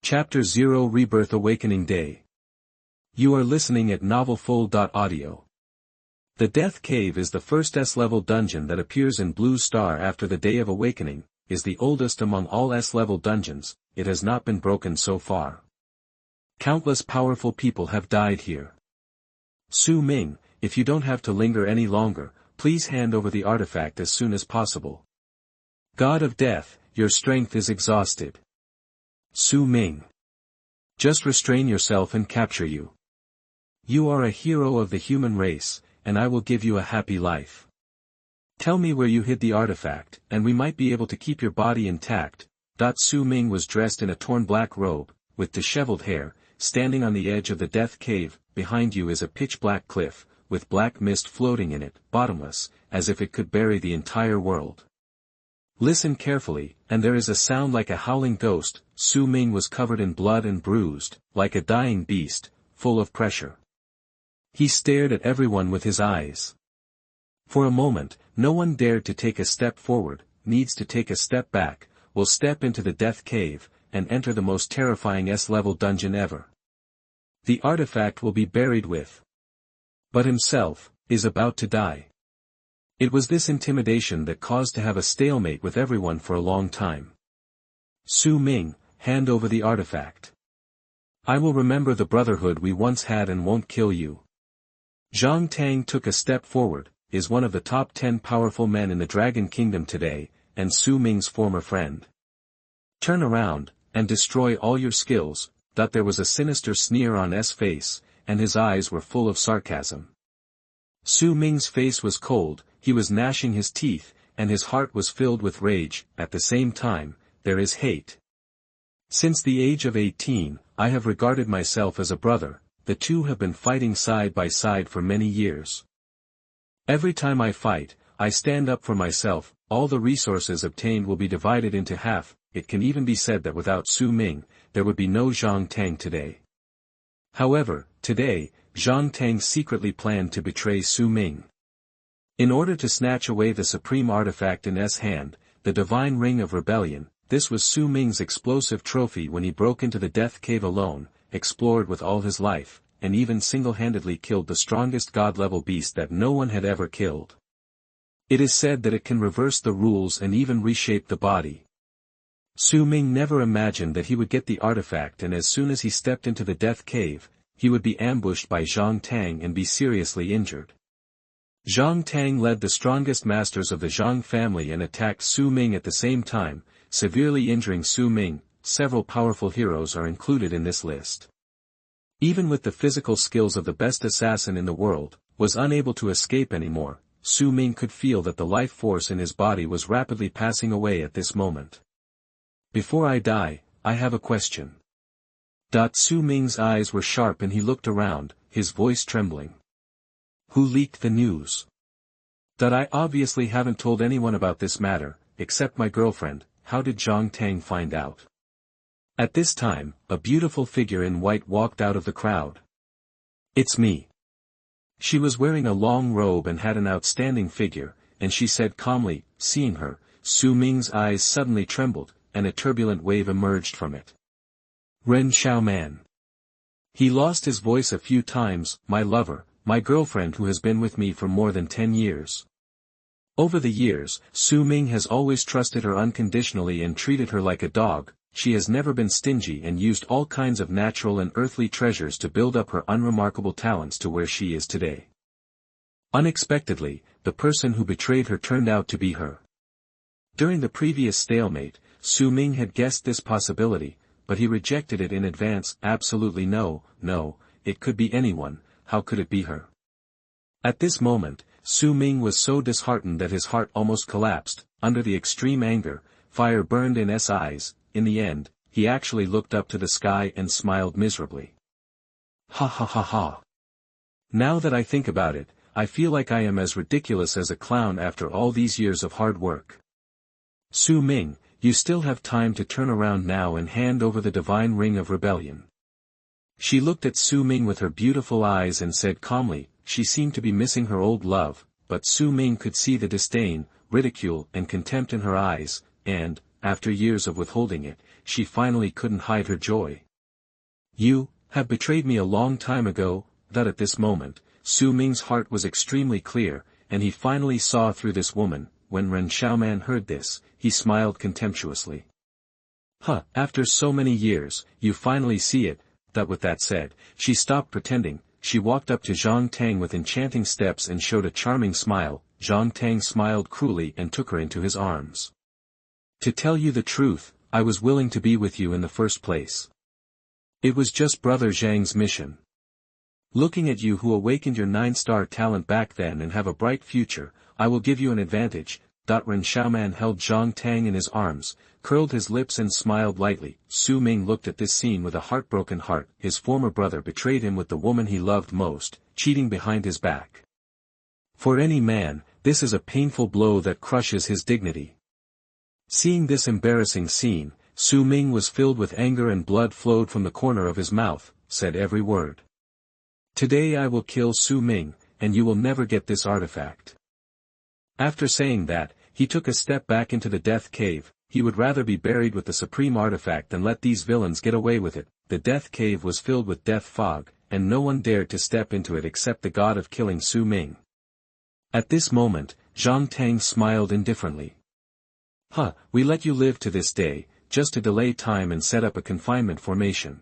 Chapter 0 Rebirth Awakening Day. You are listening at novelfull.audio. The Death Cave is the first S-level dungeon that appears in Blue Star after the Day of Awakening, is the oldest among all S-level dungeons. It has not been broken so far. Countless powerful people have died here. Su Ming, if you don't have to linger any longer, please hand over the artifact as soon as possible. God of Death, your strength is exhausted. Su Ming. Just restrain yourself and capture you. You are a hero of the human race, and I will give you a happy life. Tell me where you hid the artifact, and we might be able to keep your body intact. Su Ming was dressed in a torn black robe, with disheveled hair, standing on the edge of the Death Cave. Behind you is a pitch-black cliff, with black mist floating in it, bottomless, as if it could bury the entire world. Listen carefully, and there is a sound like a howling ghost. Su Ming was covered in blood and bruised, like a dying beast, full of pressure. He stared at everyone with his eyes. For a moment, no one dared to take a step forward, needs to take a step back, will step into the Death Cave, and enter the most terrifying S-level dungeon ever. The artifact will be buried with. But himself, is about to die. It was this intimidation that caused to have a stalemate with everyone for a long time. Su Ming, hand over the artifact. I will remember the brotherhood we once had and won't kill you. Zhang Tang took a step forward, is one of the top 10 powerful men in the Dragon Kingdom today, and Su Ming's former friend. Turn around, and destroy all your skills. There was a sinister sneer on S face, and his eyes were full of sarcasm. Su Ming's face was cold, he was gnashing his teeth, and his heart was filled with rage. At the same time, there is hate. Since the age of 18, I have regarded myself as a brother. The two have been fighting side by side for many years. Every time I fight, I stand up for myself. All the resources obtained will be divided into half. It can even be said that without Su Ming, there would be no Zhang Tang today. However, today, Zhang Tang secretly planned to betray Su Ming. In order to snatch away the supreme artifact in S hand, the Divine Ring of Rebellion. This was Su Ming's explosive trophy when he broke into the Death Cave alone, explored with all his life, and even single-handedly killed the strongest god-level beast that no one had ever killed. It is said that it can reverse the rules and even reshape the body. Su Ming never imagined that he would get the artifact, and as soon as he stepped into the Death Cave, he would be ambushed by Zhang Tang and be seriously injured. Zhang Tang led the strongest masters of the Zhang family and attacked Su Ming at the same time, severely injuring Su Ming. Several powerful heroes are included in this list. Even with the physical skills of the best assassin in the world, was unable to escape anymore. Su Ming could feel that the life force in his body was rapidly passing away at this moment. Before I die, I have a question. Su Ming's eyes were sharp and he looked around, his voice trembling. Who leaked the news? I obviously haven't told anyone about this matter, except my girlfriend. How did Zhang Tang find out? At this time, a beautiful figure in white walked out of the crowd. It's me. She was wearing a long robe and had an outstanding figure, and she said calmly. Seeing her, Su Ming's eyes suddenly trembled, and a turbulent wave emerged from it. Ren Xiaoman. He lost his voice a few times. My lover, my girlfriend who has been with me for more than 10 years. Over the years, Su Ming has always trusted her unconditionally and treated her like a dog. She has never been stingy and used all kinds of natural and earthly treasures to build up her unremarkable talents to where she is today. Unexpectedly, the person who betrayed her turned out to be her. During the previous stalemate, Su Ming had guessed this possibility, but he rejected it in advance. Absolutely no, it could be anyone. How could it be her? At this moment, Su Ming was so disheartened that his heart almost collapsed. Under the extreme anger, fire burned in his eyes. In the end, he actually looked up to the sky and smiled miserably. Ha ha ha ha. Now that I think about it, I feel like I am as ridiculous as a clown after all these years of hard work. Su Ming, you still have time to turn around now and hand over the Divine Ring of Rebellion. She looked at Su Ming with her beautiful eyes and said calmly. She seemed to be missing her old love, but Su Ming could see the disdain, ridicule and contempt in her eyes, and, after years of withholding it, she finally couldn't hide her joy. You have betrayed me a long time ago. That at this moment, Su Ming's heart was extremely clear, and he finally saw through this woman. When Ren Xiaoman heard this, he smiled contemptuously. After so many years, you finally see it. That with that said, she stopped pretending. She walked up to Zhang Tang with enchanting steps and showed a charming smile. Zhang Tang smiled cruelly and took her into his arms. To tell you the truth, I was willing to be with you in the first place. It was just Brother Zhang's mission. Looking at you who awakened your 9-star talent back then and have a bright future, I will give you an advantage. Ren Xiaoman held Zhang Tang in his arms, curled his lips and smiled lightly. Su Ming looked at this scene with a heartbroken heart. His former brother betrayed him with the woman he loved most, cheating behind his back. For any man, this is a painful blow that crushes his dignity. Seeing this embarrassing scene, Su Ming was filled with anger and blood flowed from the corner of his mouth, said every word. Today I will kill Su Ming, and you will never get this artifact. After saying that, he took a step back into the death cave. He would rather be buried with the supreme artifact than let these villains get away with it. The death cave was filled with death fog, and no one dared to step into it except the god of killing Su Ming. At this moment, Zhang Tang smiled indifferently. We let you live to this day, just to delay time and set up a confinement formation.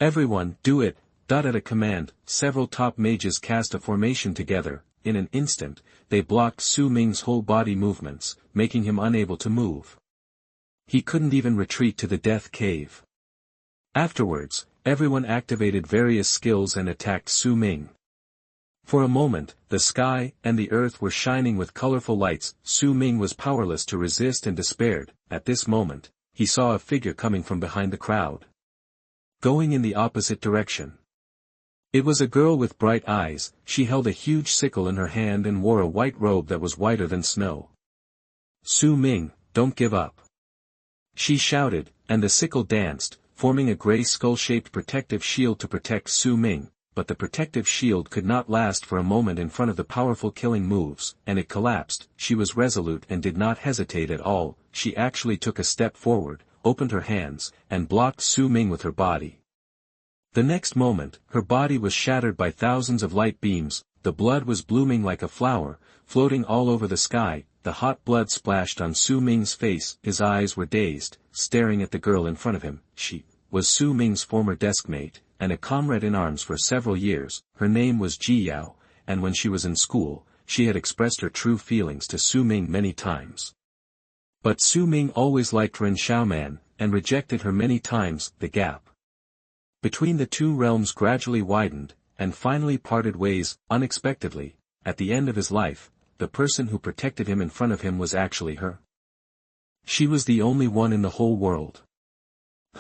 Everyone, do it. At a command, several top mages cast a formation together. In an instant, they blocked Su Ming's whole body movements, making him unable to move. He couldn't even retreat to the death cave. Afterwards, everyone activated various skills and attacked Su Ming. For a moment, the sky and the earth were shining with colorful lights. Su Ming was powerless to resist and despaired. At this moment, he saw a figure coming from behind the crowd, going in the opposite direction. It was a girl with bright eyes. She held a huge sickle in her hand and wore a white robe that was whiter than snow. Su Ming, don't give up, she shouted, and the sickle danced, forming a gray skull-shaped protective shield to protect Su Ming, but the protective shield could not last for a moment in front of the powerful killing moves, and it collapsed. She was resolute and did not hesitate at all. She actually took a step forward, opened her hands, and blocked Su Ming with her body. The next moment, her body was shattered by thousands of light beams. The blood was blooming like a flower, floating all over the sky. The hot blood splashed on Su Ming's face. His eyes were dazed, staring at the girl in front of him. She was Su Ming's former deskmate, and a comrade in arms for several years. Her name was Ji Yao, and when she was in school, she had expressed her true feelings to Su Ming many times. But Su Ming always liked Ren Xiaoman, and rejected her many times. The gap between the two realms gradually widened, and finally parted ways, unexpectedly. At the end of his life, the person who protected him in front of him was actually her. She was the only one in the whole world.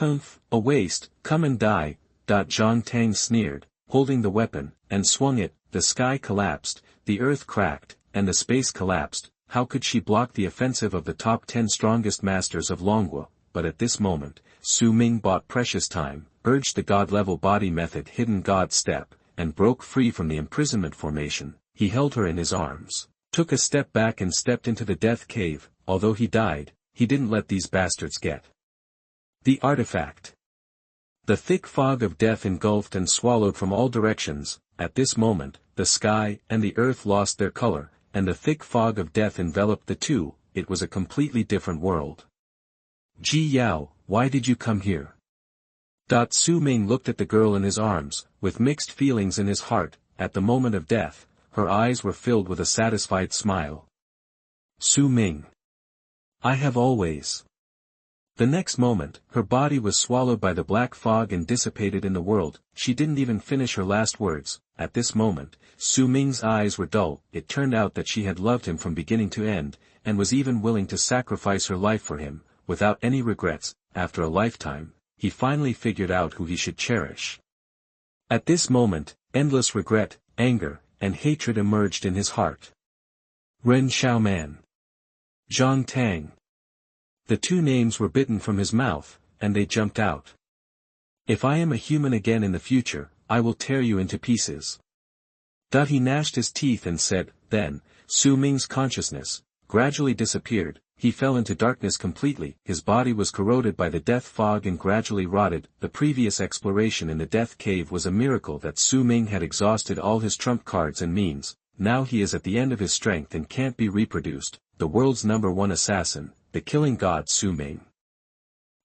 A waste, come and die. Zhang Tang sneered, holding the weapon, and swung it. The sky collapsed, the earth cracked, and the space collapsed. How could she block the offensive of the top 10 strongest masters of Longguo? But at this moment, Su Ming bought precious time, urged the god-level body method hidden god step, and broke free from the imprisonment formation. He held her in his arms, took a step back and stepped into the death cave. Although he died, he didn't let these bastards get the artifact. The thick fog of death engulfed and swallowed from all directions. At this moment, the sky and the earth lost their color, and the thick fog of death enveloped the two. It was a completely different world. Ji Yao, why did you come here? Su Ming looked at the girl in his arms, with mixed feelings in his heart. At the moment of death, her eyes were filled with a satisfied smile. Su Ming, I have always. The next moment, her body was swallowed by the black fog and dissipated in the world. She didn't even finish her last words. At this moment, Su Ming's eyes were dull. It turned out that she had loved him from beginning to end, and was even willing to sacrifice her life for him, without any regrets. After a lifetime, he finally figured out who he should cherish. At this moment, endless regret, anger, and hatred emerged in his heart. Ren Xiaoman, Zhang Tang. The two names were bitten from his mouth, and they jumped out. If I am a human again in the future, I will tear you into pieces. He gnashed his teeth and said. Then, Su Ming's consciousness gradually disappeared. he fell into darkness completely, his body was corroded by the death fog and gradually rotted. The previous exploration in the death cave was a miracle that Su Ming had exhausted all his trump cards and means. Now he is at the end of his strength and can't be reproduced, the world's #1 assassin, the killing god Su Ming.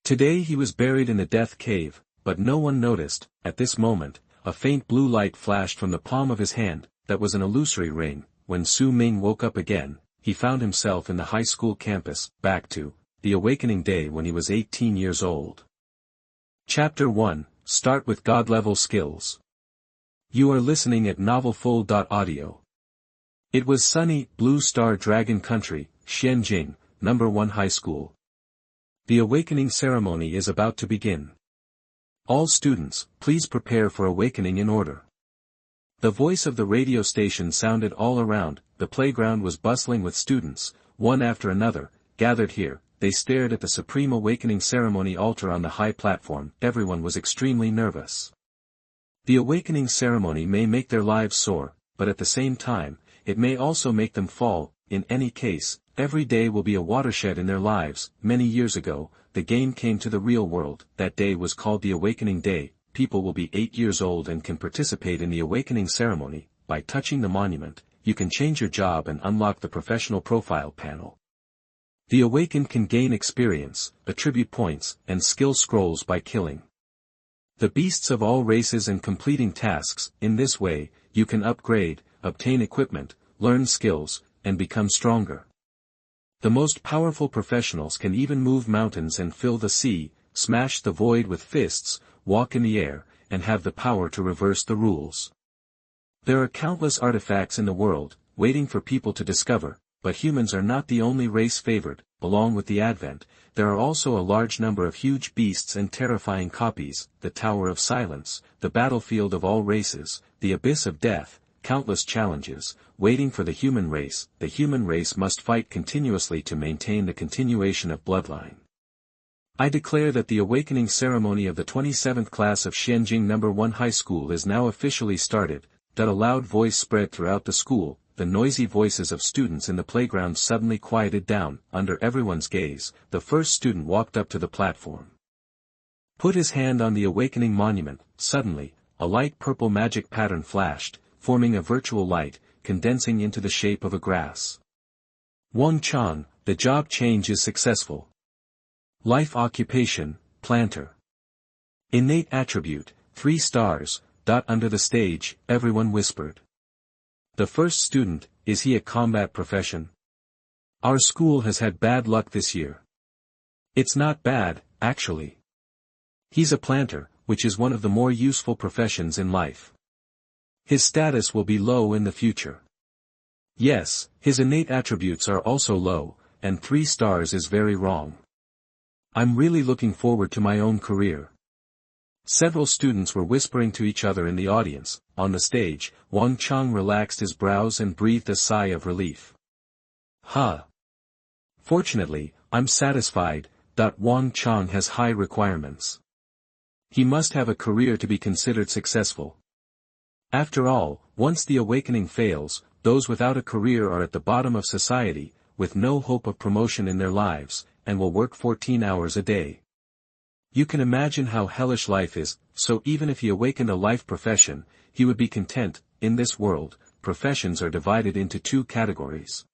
Today he was buried in the death cave, but no one noticed. At this moment, a faint blue light flashed from the palm of his hand, that was an illusory ring. When Su Ming woke up again, he found himself in the high school campus, back to the awakening day when he was 18 years old. Chapter 1, Start with God-level skills. You are listening at novelfull.audio. It was sunny, blue star dragon country, Xianjing, #1 high school. The awakening ceremony is about to begin. All students, please prepare for awakening in order. The voice of the radio station sounded all around. The playground was bustling with students, one after another, gathered here. They stared at the supreme awakening ceremony altar on the high platform. Everyone was extremely nervous. The awakening ceremony may make their lives soar, but at the same time, it may also make them fall. In any case, every day will be a watershed in their lives. Many years ago, the game came to the real world. That day was called the Awakening Day. People will be 8 years old and can participate in the awakening ceremony. By touching the monument, you can change your job and unlock the professional profile panel. The awakened can gain experience, attribute points, and skill scrolls by killing the beasts of all races and completing tasks. In this way, you can upgrade, obtain equipment, learn skills, and become stronger. The most powerful professionals can even move mountains and fill the sea, smash the void with fists, walk in the air, and have the power to reverse the rules. There are countless artifacts in the world, waiting for people to discover, but humans are not the only race favored. Along with the advent, there are also a large number of huge beasts and terrifying copies, the Tower of Silence, the battlefield of all races, the abyss of death, countless challenges, waiting for the human race. The human race must fight continuously to maintain the continuation of bloodline. I declare that the awakening ceremony of the 27th class of Xianjing #1 high school is now officially started. That a loud voice spread throughout the school. The noisy voices of students in the playground suddenly quieted down. Under everyone's gaze, the first student walked up to the platform. Put his hand on the awakening monument. Suddenly, a light purple magic pattern flashed, forming a virtual light, condensing into the shape of a grass. Wang Chang, the job change is successful. Life occupation, planter. Innate attribute, 3 stars. Under the stage, everyone whispered. The first student, is he a combat profession? Our school has had bad luck this year. It's not bad, actually. He's a planter, which is one of the more useful professions in life. His status will be low in the future. Yes, his innate attributes are also low, and 3 stars is very wrong. I'm really looking forward to my own career. Several students were whispering to each other in the audience. On the stage, Wang Chang relaxed his brows and breathed a sigh of relief. Fortunately, I'm satisfied. Wang Chang has high requirements. He must have a career to be considered successful. After all, once the awakening fails, those without a career are at the bottom of society, with no hope of promotion in their lives, and will work 14 hours a day. You can imagine how hellish life is, so even if he awakened a life profession, he would be content. In this world, professions are divided into 2 categories.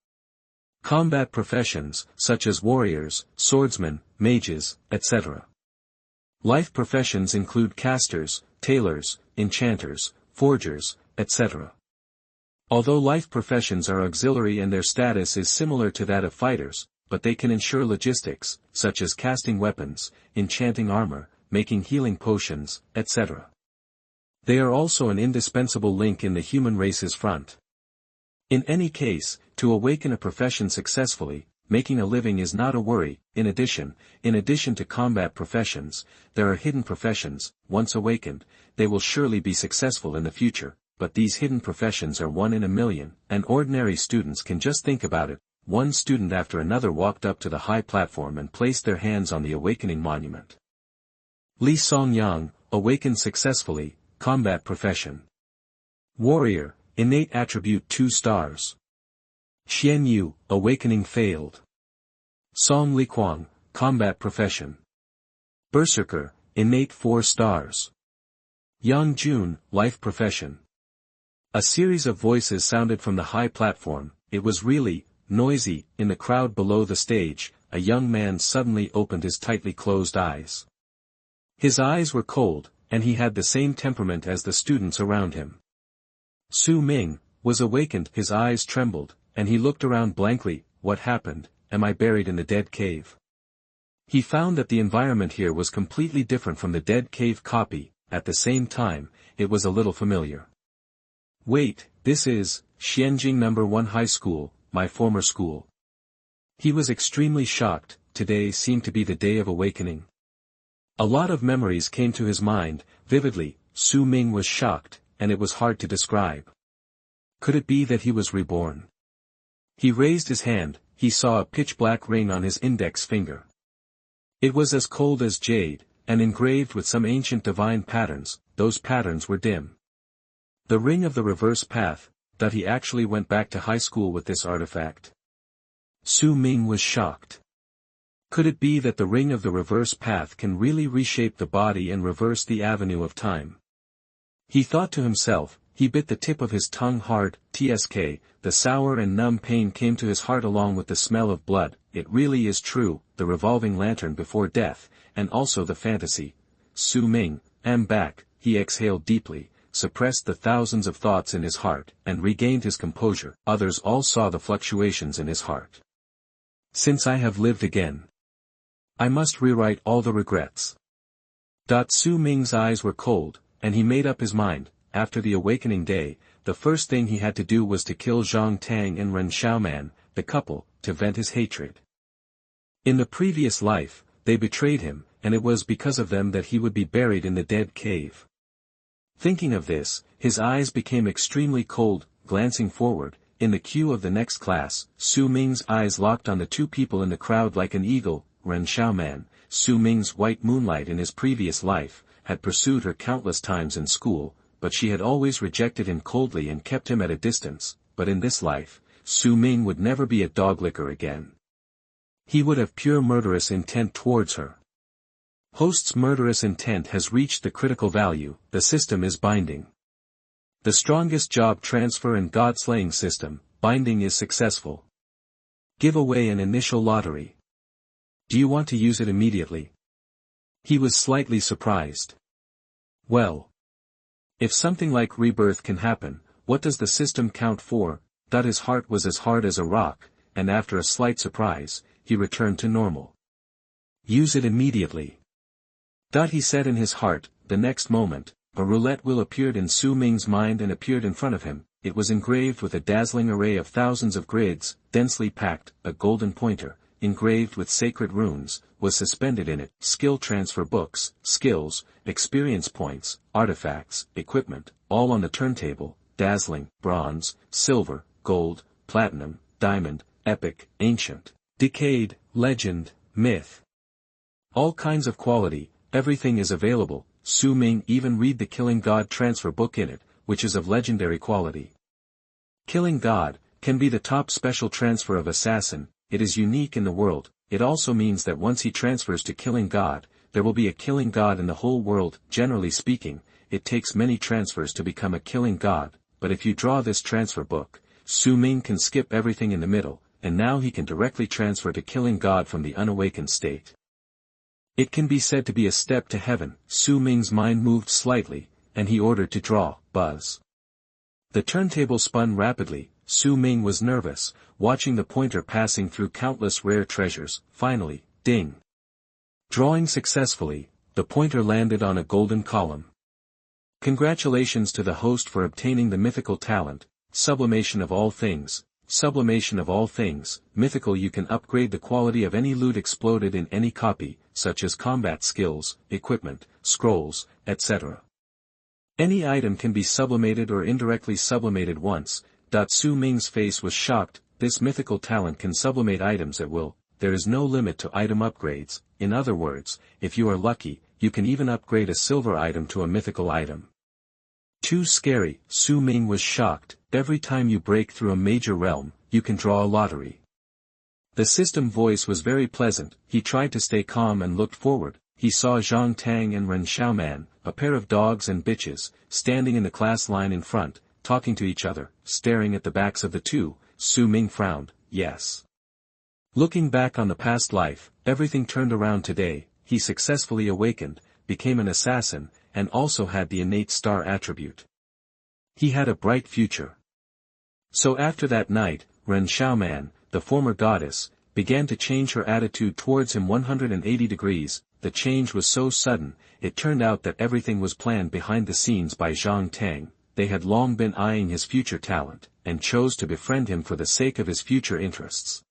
Combat professions, such as warriors, swordsmen, mages, etc. Life professions include casters, tailors, enchanters, forgers, etc. Although life professions are auxiliary and their status is similar to that of fighters, but they can ensure logistics, such as casting weapons, enchanting armor, making healing potions, etc. They are also an indispensable link in the human race's front. In any case, to awaken a profession successfully, making a living is not a worry. In addition to combat professions, there are hidden professions. Once awakened, they will surely be successful in the future, but these hidden professions are 1 in a million, and ordinary students can just think about it. One student after another walked up to the high platform and placed their hands on the awakening monument. Li Songyang, awakened successfully, combat profession. Warrior, innate attribute 2 stars. Xian Yu, awakening failed. Song Liquang, combat profession. Berserker, innate 4 stars. Yang Jun, life profession. A series of voices sounded from the high platform. It was really noisy. In the crowd below the stage, a young man suddenly opened his tightly closed eyes. His eyes were cold, and he had the same temperament as the students around him. Su Ming was awakened. His eyes trembled, and he looked around blankly. What happened? Am I buried in the dead cave? He found that the environment here was completely different from the dead cave copy. At the same time, it was a little familiar. Wait, this is Xianjing No. 1 High School, my former school. He was extremely shocked. Today seemed to be the day of awakening. A lot of memories came to his mind, vividly. Su Ming was shocked, and it was hard to describe. Could it be that he was reborn? He raised his hand. He saw a pitch-black ring on his index finger. It was as cold as jade, and engraved with some ancient divine patterns. Those patterns were dim. The ring of the reverse path, that he actually went back to high school with this artifact. Su Ming was shocked. Could it be that the ring of the reverse path can really reshape the body and reverse the avenue of time? He thought to himself. He bit the tip of his tongue hard. Tsk, the sour and numb pain came to his heart along with the smell of blood. It really is true, the revolving lantern before death, and also the fantasy. Su Ming, am back. He exhaled deeply, suppressed the thousands of thoughts in his heart, and regained his composure. Others all saw the fluctuations in his heart. Since I have lived again, I must rewrite all the regrets. Su Ming's eyes were cold, and he made up his mind. After the awakening day, the first thing he had to do was to kill Zhang Tang and Ren Xiaoman, the couple, to vent his hatred. In the previous life, they betrayed him, and it was because of them that he would be buried in the dead cave. Thinking of this, his eyes became extremely cold. Glancing forward, in the queue of the next class, Su Ming's eyes locked on the two people in the crowd like an eagle. Ren Xiaoman, Su Ming's white moonlight in his previous life, had pursued her countless times in school, but she had always rejected him coldly and kept him at a distance. But in this life, Su Ming would never be a dog-licker again. He would have pure murderous intent towards her. Host's murderous intent has reached the critical value. The system is binding. The strongest job transfer and god-slaying system, binding, is successful. Give away an initial lottery. Do you want to use it immediately? He was slightly surprised. Well, if something like rebirth can happen, what does the system count for? His heart was as hard as a rock, and after a slight surprise, he returned to normal. Use it immediately. He said in his heart. The next moment, a roulette wheel appeared in Su Ming's mind and appeared in front of him. It was engraved with a dazzling array of thousands of grids, densely packed. A golden pointer, engraved with sacred runes, was suspended in it. Skill transfer books, skills, experience points, artifacts, equipment, all on the turntable. Dazzling, bronze, silver, gold, platinum, diamond, epic, ancient, decayed, legend, myth. All kinds of quality, everything is available. Su Ming even read the Killing God transfer book in it, which is of legendary quality. Killing God can be the top special transfer of assassin. It is unique in the world. It also means that once he transfers to Killing God, there will be a Killing God in the whole world. Generally speaking, it takes many transfers to become a Killing God, but if you draw this transfer book, Su Ming can skip everything in the middle, and now he can directly transfer to Killing God from the unawakened state. It can be said to be a step to heaven. Su Ming's mind moved slightly, and he ordered to draw. Buzz. The turntable spun rapidly. Su Ming was nervous, watching the pointer passing through countless rare treasures. Finally, ding. Drawing successfully, the pointer landed on a golden column. Congratulations to the host for obtaining the mythical talent, Sublimation of all things. Sublimation of all things, mythical. You can upgrade the quality of any loot exploded in any copy, such as combat skills, equipment, scrolls, etc. Any item can be sublimated or indirectly sublimated once. Su Ming's face was shocked. This mythical talent can sublimate items at will. There is no limit to item upgrades. In other words, if you are lucky, you can even upgrade a silver item to a mythical item. Too scary. Su Ming was shocked. Every time you break through a major realm, you can draw a lottery. The system voice was very pleasant. He tried to stay calm and looked forward. He saw Zhang Tang and Ren Xiaoman, a pair of dogs and bitches, standing in the class line in front, talking to each other, staring at the backs of the two. Su Ming frowned. Yes. Looking back on the past life, everything turned around today. He successfully awakened, became an assassin, and also had the innate star attribute. He had a bright future. So after that night, Ren Xiaoman, the former goddess, began to change her attitude towards him 180 degrees. The change was so sudden, it turned out that everything was planned behind the scenes by Zhang Tang. They had long been eyeing his future talent, and chose to befriend him for the sake of his future interests.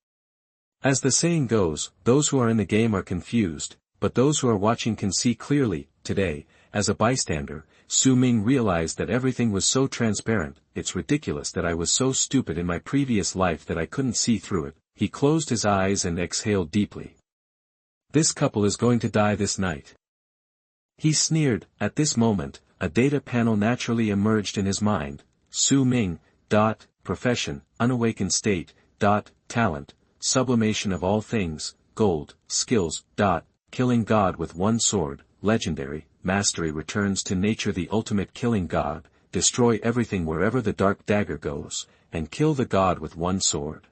As the saying goes, those who are in the game are confused, but those who are watching can see clearly. Today, as a bystander, Su Ming realized that everything was so transparent. It's ridiculous that I was so stupid in my previous life that I couldn't see through it. He closed his eyes and exhaled deeply. This couple is going to die this night. He sneered. At this moment, a data panel naturally emerged in his mind. Su Ming, profession, unawakened state, talent, sublimation of all things, gold, skills, killing God with one sword, legendary, mastery returns to nature the ultimate killing God, destroy everything wherever the dark dagger goes, and kill the God with one sword.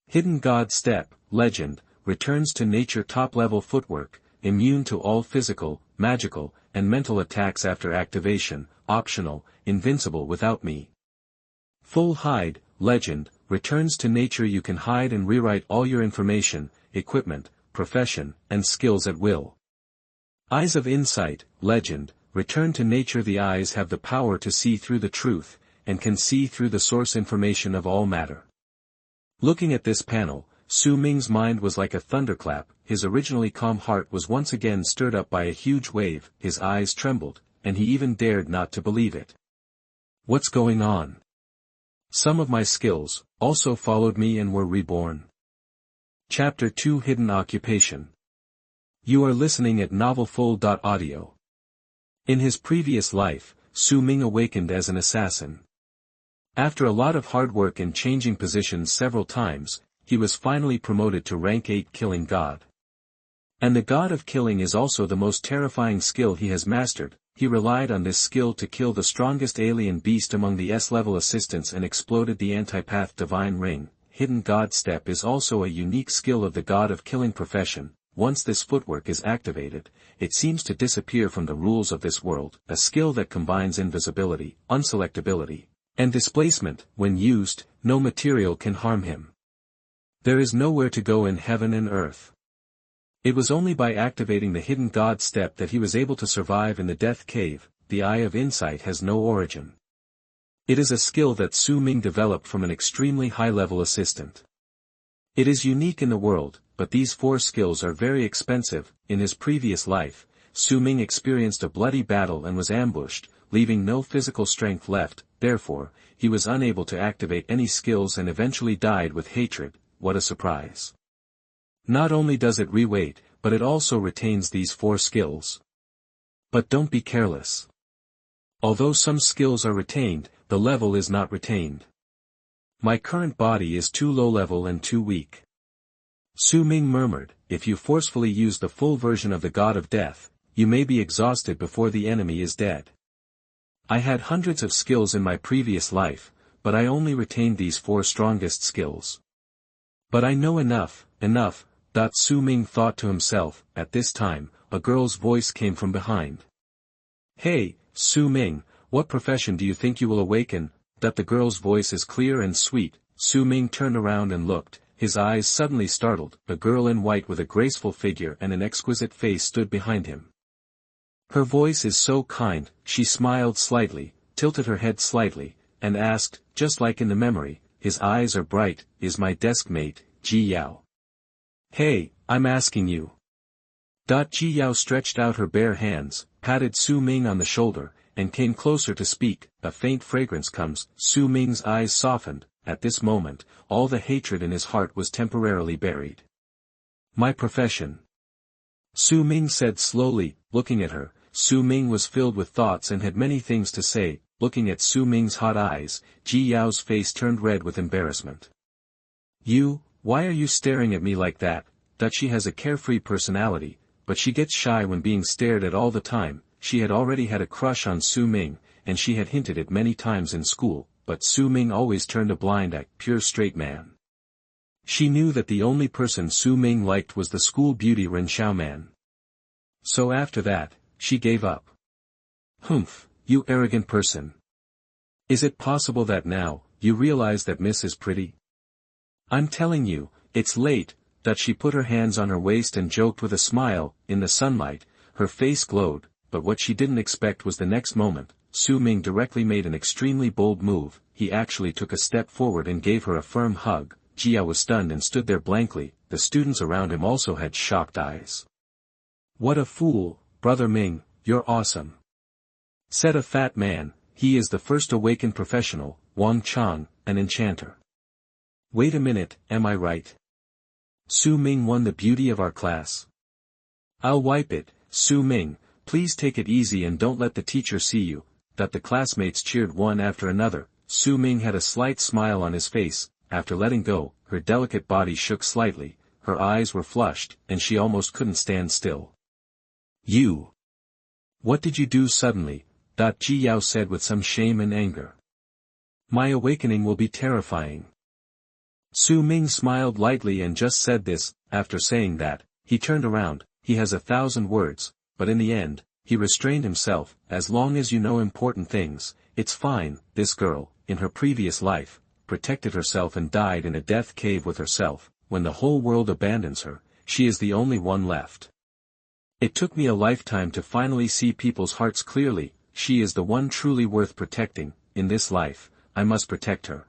Hidden God step, legend, returns to nature top-level footwork, immune to all physical, magical, and mental attacks after activation, optional, invincible without me. Full hide, legend, returns to nature you can hide and rewrite all your information, equipment, profession, and skills at will. Eyes of insight, legend, return to nature the eyes have the power to see through the truth, and can see through the source information of all matter. Looking at this panel, Su Ming's mind was like a thunderclap. His originally calm heart was once again stirred up by a huge wave, his eyes trembled, and he even dared not to believe it. What's going on? Some of my skills, also followed me and were reborn. Chapter 2 Hidden Occupation. You are listening at novelfull.audio. In his previous life, Su Ming awakened as an assassin. After a lot of hard work and changing positions several times, he was finally promoted to rank 8 killing god. And the god of killing is also the most terrifying skill he has mastered. He relied on this skill to kill the strongest alien beast among the S-level assistants and exploded the antipath divine ring. Hidden god step is also a unique skill of the god of killing profession. Once this footwork is activated, it seems to disappear from the rules of this world, a skill that combines invisibility, unselectability, and displacement. When used, no material can harm him. There is nowhere to go in heaven and earth. It was only by activating the hidden god step that he was able to survive in the death cave. The eye of insight has no origin. It is a skill that Su Ming developed from an extremely high-level assistant. It is unique in the world, but these 4 skills are very expensive. In his previous life, Su Ming experienced a bloody battle and was ambushed, leaving no physical strength left. Therefore, he was unable to activate any skills and eventually died with hatred. What a surprise. Not only does it re-weight, but it also retains these 4 skills. But don't be careless. Although some skills are retained, the level is not retained. My current body is too low level and too weak. Su Ming murmured, if you forcefully use the full version of the God of Death, you may be exhausted before the enemy is dead. I had hundreds of skills in my previous life, but I only retained these 4 strongest skills. But I know enough. Su Ming thought to himself. At this time, a girl's voice came from behind. Hey, Su Ming, what profession do you think you will awaken? That the girl's voice is clear and sweet. Su Ming turned around and looked, his eyes suddenly startled. A girl in white with a graceful figure and an exquisite face stood behind him. Her voice is so kind. She smiled slightly, tilted her head slightly, and asked, just like in the memory, his eyes are bright, is my desk mate, Ji Yao. Hey, I'm asking you. Ji Yao stretched out her bare hands, patted Su Ming on the shoulder, and came closer to speak. A faint fragrance comes. Su Ming's eyes softened. At this moment, all the hatred in his heart was temporarily buried. My profession. Su Ming said slowly, looking at her. Su Ming was filled with thoughts and had many things to say. Looking at Su Ming's hot eyes, Ji Yao's face turned red with embarrassment. You, Why are you staring at me like that? That she has a carefree personality, but she gets shy when being stared at all the time. She had already had a crush on Su Ming, and she had hinted it many times in school, but Su Ming always turned a blind eye, pure straight man. She knew that the only person Su Ming liked was the school beauty Ren Xiaoman. So after that, she gave up. Humph, you arrogant person. Is it possible that now, you realize that Miss is pretty? I'm telling you, it's late. That she put her hands on her waist and joked with a smile. In the sunlight, her face glowed, but what she didn't expect was the next moment, Su Ming directly made an extremely bold move. He actually took a step forward and gave her a firm hug. Jia was stunned and stood there blankly. The students around him also had shocked eyes. What a fool, Brother Ming, you're awesome. Said a fat man. He is the first awakened professional, Wang Chang, an enchanter. Wait a minute, am I right? Su Ming won the beauty of our class. I'll wipe it, Su Ming, please take it easy and don't let the teacher see you. That the classmates cheered one after another. Su Ming had a slight smile on his face. After letting go, her delicate body shook slightly, her eyes were flushed, and she almost couldn't stand still. You! What did you do suddenly? Ji Yao said with some shame and anger. My awakening will be terrifying. Su Ming smiled lightly and just said this. After saying that, he turned around. He has 1,000 words, but in the end, he restrained himself. As long as you know important things, it's fine. This girl, in her previous life, protected herself and died in a death cave with herself. When the whole world abandons her, she is the only one left. It took me a lifetime to finally see people's hearts clearly. She is the one truly worth protecting. In this life, I must protect her.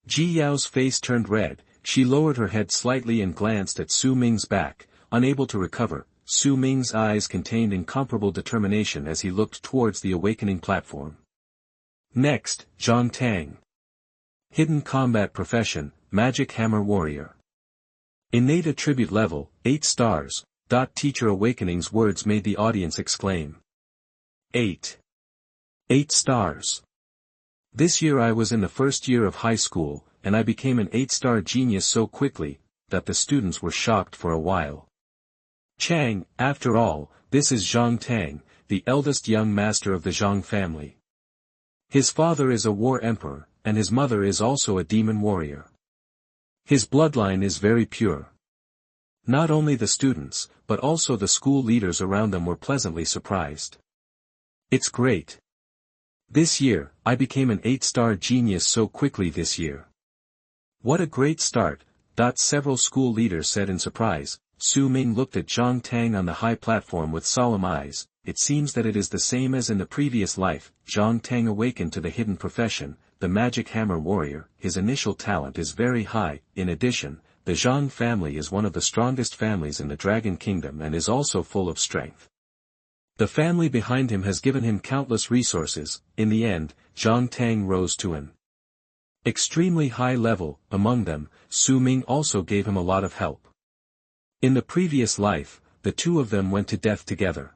Ji Yao's face turned red. She lowered her head slightly and glanced at Su Ming's back. Unable to recover, Su Ming's eyes contained incomparable determination as he looked towards the awakening platform. Next, Zhang Tang. Hidden combat profession, magic hammer warrior. Innate attribute level, 8 stars. Teacher Awakening's words made the audience exclaim. 8 stars. This year I was in the first year of high school, and I became an 8-star genius so quickly, that the students were shocked for a while. Chang, after all, this is Zhang Tang, the eldest young master of the Zhang family. His father is a war emperor, and his mother is also a demon warrior. His bloodline is very pure. Not only the students, but also the school leaders around them were pleasantly surprised. It's great. This year, I became an 8-star genius so quickly this year. What a great start, several school leaders said in surprise. Su Ming looked at Zhang Tang on the high platform with solemn eyes. It seems that it is the same as in the previous life. Zhang Tang awakened to the hidden profession, the magic hammer warrior. His initial talent is very high. In addition, the Zhang family is one of the strongest families in the Dragon Kingdom and is also full of strength. The family behind him has given him countless resources. In the end, Zhang Tang rose to an extremely high level. Among them, Su Ming also gave him a lot of help. In the previous life, the two of them went to death together.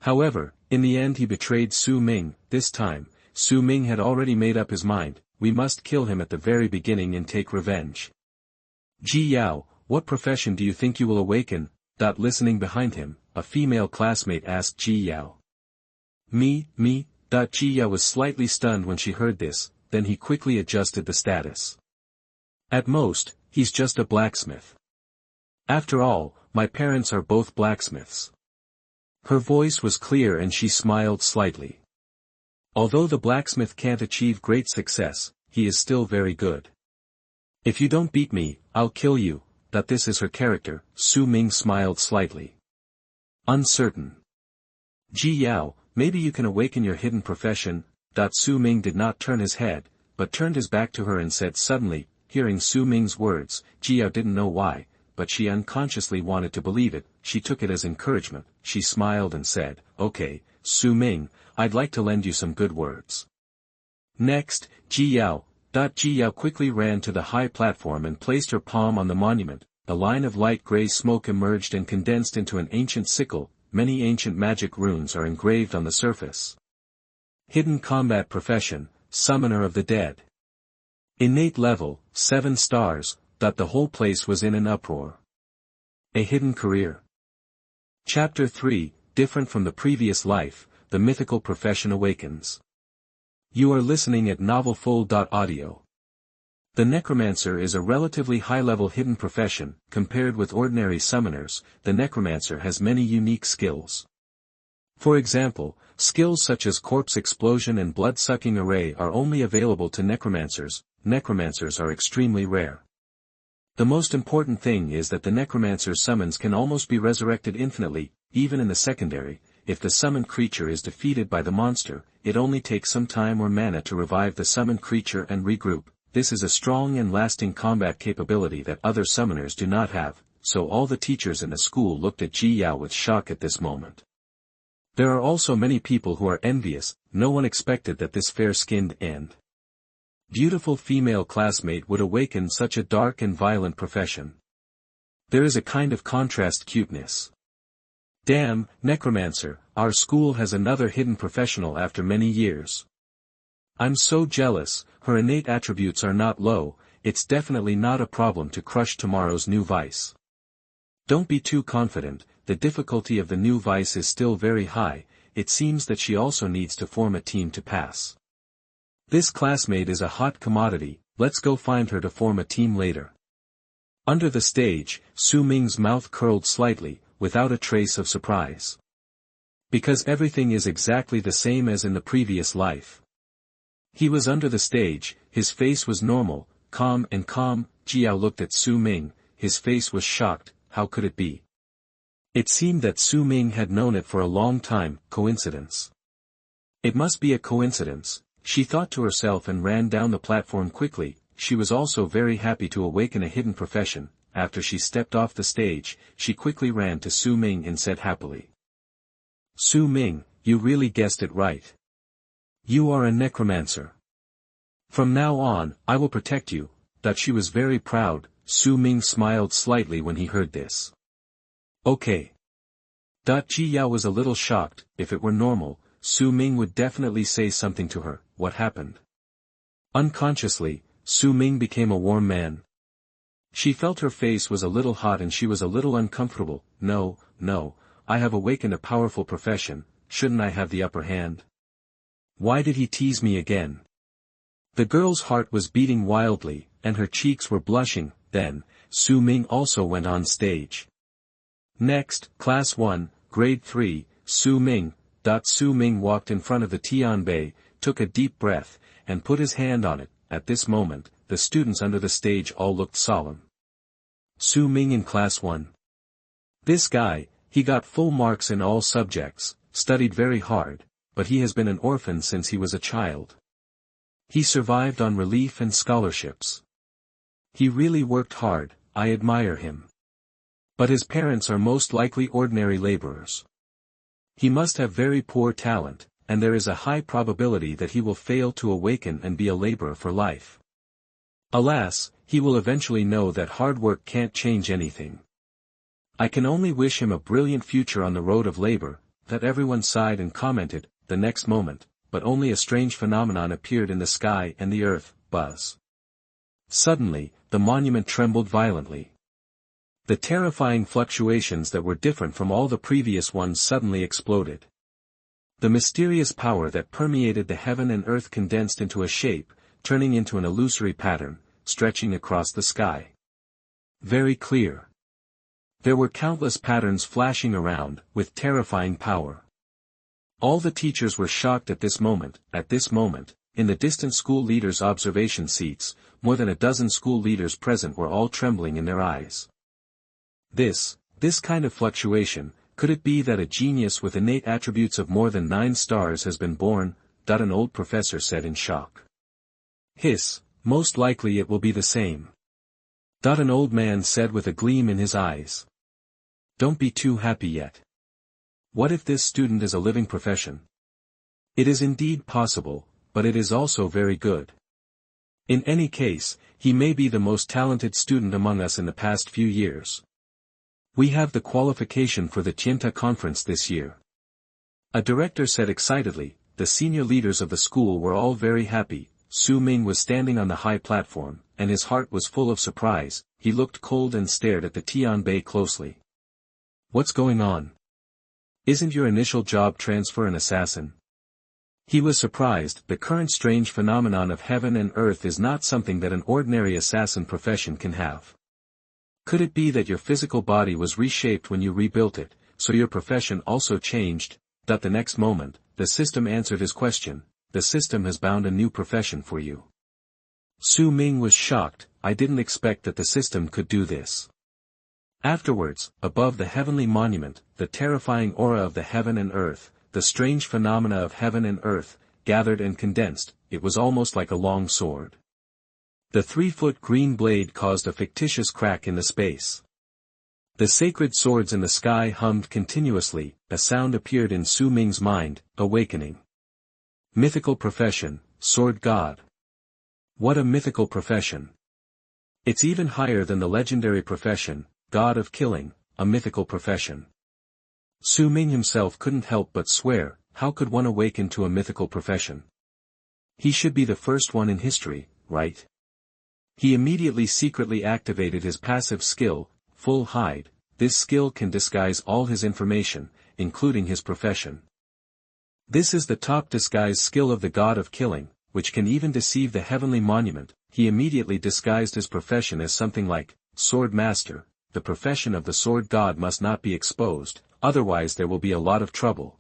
However, in the end he betrayed Su Ming. This time, Su Ming had already made up his mind. We must kill him at the very beginning and take revenge. Ji Yao, what profession do you think you will awaken? Listening behind him, a female classmate asked Ji Yao. Me. Ji Yao was slightly stunned when she heard this, then he quickly adjusted the status. At most, he's just a blacksmith. After all, my parents are both blacksmiths. Her voice was clear and she smiled slightly. Although the blacksmith can't achieve great success, he is still very good. If you don't beat me, I'll kill you. This is her character. Su Ming smiled slightly. Uncertain. Ji Yao, maybe you can awaken your hidden profession. Su Ming did not turn his head, but turned his back to her and said suddenly. Hearing Su Ming's words, Ji Yao didn't know why, but she unconsciously wanted to believe it. She took it as encouragement. She smiled and said, okay, Su Ming, I'd like to lend you some good words. Next, Ji Yao. Ji Yao quickly ran to the high platform and placed her palm on the monument. A line of light gray smoke emerged and condensed into an ancient sickle. Many ancient magic runes are engraved on the surface. Hidden combat profession, summoner of the dead. Innate level, 7 stars. The whole place was in an uproar. A hidden career. Chapter 3, different from the previous life, the mythical profession awakens. You are listening at novelfull.audio. The necromancer is a relatively high-level hidden profession. Compared with ordinary summoners, the necromancer has many unique skills. For example, skills such as corpse explosion and blood-sucking array are only available to necromancers. Necromancers are extremely rare. The most important thing is that the necromancer's summons can almost be resurrected infinitely, even in the secondary. If the summoned creature is defeated by the monster, it only takes some time or mana to revive the summoned creature and regroup. This is a strong and lasting combat capability that other summoners do not have, so all the teachers in the school looked at Ji Yao with shock at this moment. There are also many people who are envious. No one expected that this fair-skinned and beautiful female classmate would awaken such a dark and violent profession. There is a kind of contrast cuteness. Damn, necromancer, our school has another hidden professional after many years. I'm so jealous. Her innate attributes are not low. It's definitely not a problem to crush tomorrow's new vice. Don't be too confident. The difficulty of the new vice is still very high. It seems that she also needs to form a team to pass. This classmate is a hot commodity. Let's go find her to form a team later. Under the stage, Su Ming's mouth curled slightly, without a trace of surprise. Because everything is exactly the same as in the previous life. He was under the stage. His face was normal, calm. Ji Yao looked at Su Ming. His face was shocked. How could it be? It seemed that Su Ming had known it for a long time. Coincidence. It must be a coincidence, she thought to herself and ran down the platform quickly. She was also very happy to awaken a hidden profession. After she stepped off the stage, she quickly ran to Su Ming and said happily, "Su Ming, you really guessed it right. You are a necromancer. From now on, I will protect you." That she was very proud. Su Ming smiled slightly when he heard this. Okay. Ji Yao was a little shocked. If it were normal, Su Ming would definitely say something to her. What happened? Unconsciously, Su Ming became a warm man. She felt her face was a little hot and she was a little uncomfortable. No, I have awakened a powerful profession. Shouldn't I have the upper hand? Why did he tease me again? The girl's heart was beating wildly, and her cheeks were blushing. Then, Su Ming also went on stage. Next, Class 1, Grade 3, Su Ming. Su Ming walked in front of the Tianbei, took a deep breath, and put his hand on it. At this moment, the students under the stage all looked solemn. Su Ming in Class 1. This guy, he got full marks in all subjects, studied very hard, but he has been an orphan since he was a child. He survived on relief and scholarships. He really worked hard. I admire him. But his parents are most likely ordinary laborers. He must have very poor talent, and there is a high probability that he will fail to awaken and be a laborer for life. Alas, he will eventually know that hard work can't change anything. I can only wish him a brilliant future on the road of labor. That everyone sighed and commented. The next moment, but only a strange phenomenon appeared in the sky and the earth. Buzz. Suddenly, the monument trembled violently. The terrifying fluctuations that were different from all the previous ones suddenly exploded. The mysterious power that permeated the heaven and earth condensed into a shape, turning into an illusory pattern, stretching across the sky. Very clear. There were countless patterns flashing around, with terrifying power. All the teachers were shocked at this moment. In the distant school leaders' observation seats, more than a dozen school leaders present were all trembling in their eyes. This kind of fluctuation, could it be that a genius with innate attributes of more than 9 stars has been born? An old professor said in shock. Hiss, most likely it will be the same. An old man said with a gleam in his eyes. Don't be too happy yet. What if this student is a living profession? It is indeed possible, but it is also very good. In any case, he may be the most talented student among us in the past few years. We have the qualification for the Tianta conference this year. A director said excitedly. The senior leaders of the school were all very happy. Su Ming was standing on the high platform, and his heart was full of surprise. He looked cold and stared at the Tianbei closely. What's going on? Isn't your initial job transfer an assassin? He was surprised. The current strange phenomenon of heaven and earth is not something that an ordinary assassin profession can have. Could it be that your physical body was reshaped when you rebuilt it, so your profession also changed? The next moment, the system answered his question. The system has bound a new profession for you. Su Ming was shocked. I didn't expect that the system could do this. Afterwards, above the heavenly monument, the terrifying aura of the heaven and earth, the strange phenomena of heaven and earth, gathered and condensed. It was almost like a long sword. The 3-foot green blade caused a fictitious crack in the space. The sacred swords in the sky hummed continuously. A sound appeared in Su Ming's mind, awakening. Mythical profession, sword god. What a mythical profession. It's even higher than the legendary profession, god of killing, a mythical profession. Su Ming himself couldn't help but swear, how could one awaken to a mythical profession? He should be the first one in history, right? He immediately secretly activated his passive skill, Full Hide. This skill can disguise all his information, including his profession. This is the top disguise skill of the god of killing, which can even deceive the heavenly monument. He immediately disguised his profession as something like, Sword Master. The profession of the sword god must not be exposed, otherwise there will be a lot of trouble.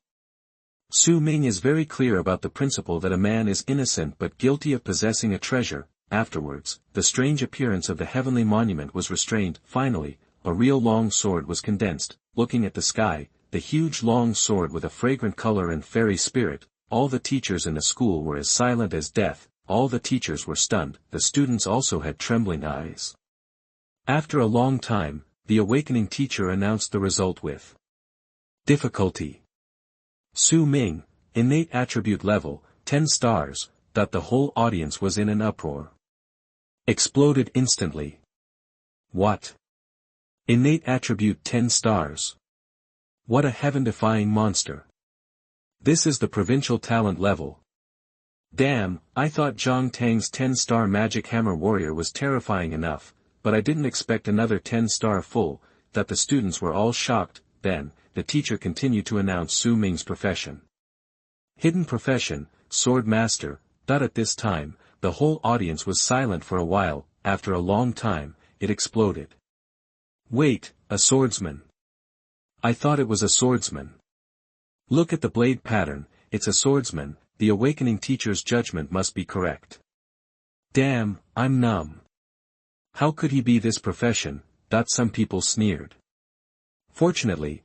Su Ming is very clear about the principle that a man is innocent but guilty of possessing a treasure. Afterwards, the strange appearance of the heavenly monument was restrained. Finally, a real long sword was condensed. Looking at the sky, the huge long sword with a fragrant color and fairy spirit, all the teachers in the school were as silent as death. All the teachers were stunned. The students also had trembling eyes. After a long time, the awakening teacher announced the result with difficulty. Su Ming, innate attribute level, 10 stars. The whole audience was in an uproar. Exploded instantly. What? Innate attribute 10 stars. What a heaven-defying monster. This is the provincial talent level. Damn, I thought Zhang Tang's 10-star magic hammer warrior was terrifying enough, but I didn't expect another 10-star full. The students were all shocked. Then, the teacher continued to announce Su Ming's profession. Hidden profession, sword master. At this time, the whole audience was silent for a while. After a long time, it exploded. Wait, a swordsman. I thought it was a swordsman. Look at the blade pattern, it's a swordsman. The awakening teacher's judgment must be correct. Damn, I'm numb. How could he be this profession? Some people sneered. Fortunately,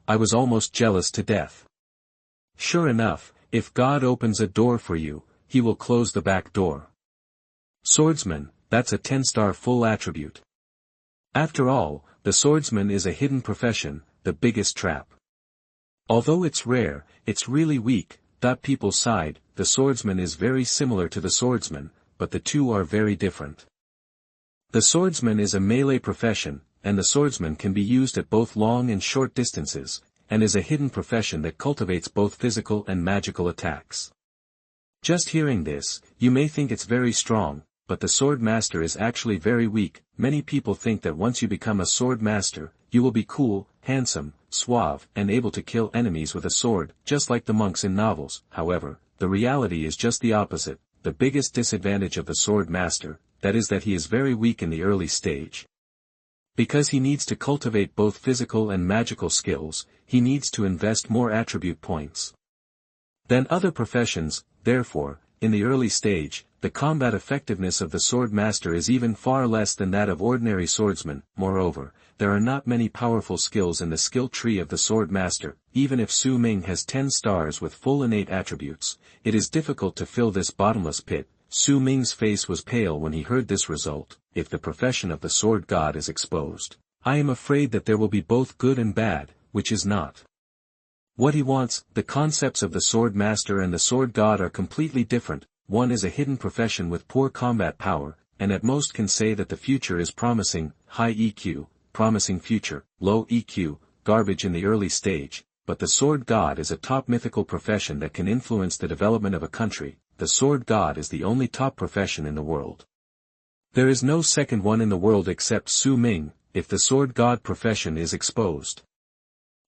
I was almost jealous to death. Sure enough, if God opens a door for you, he will close the back door. Swordsman, that's a 10-star full attribute. After all, the swordsman is a hidden profession, the biggest trap. Although it's rare, it's really weak. People sighed. The swordsman is very similar to the swordsman, but the two are very different. The swordsman is a melee profession, and the swordsman can be used at both long and short distances, and is a hidden profession that cultivates both physical and magical attacks. Just hearing this, you may think it's very strong, but the sword master is actually very weak. Many people think that once you become a sword master, you will be cool, handsome, suave, and able to kill enemies with a sword, just like the monks in novels. However, the reality is just the opposite. The biggest disadvantage of the sword master, that is that he is very weak in the early stage. Because he needs to cultivate both physical and magical skills, he needs to invest more attribute points than other professions. Therefore, in the early stage, the combat effectiveness of the sword master is even far less than that of ordinary swordsmen. Moreover, there are not many powerful skills in the skill tree of the sword master. Even if Su Ming has 10 stars with full innate attributes, it is difficult to fill this bottomless pit. Su Ming's face was pale when he heard this result. If the profession of the sword god is exposed, I am afraid that there will be both good and bad, which is not what he wants. The concepts of the sword master and the sword god are completely different. One is a hidden profession with poor combat power, and at most can say that the future is promising. High EQ, promising future. Low EQ, garbage in the early stage. But the sword god is a top mythical profession that can influence the development of a country. The sword god is the only top profession in the world. There is no second one in the world except Su Ming, if the sword god profession is exposed.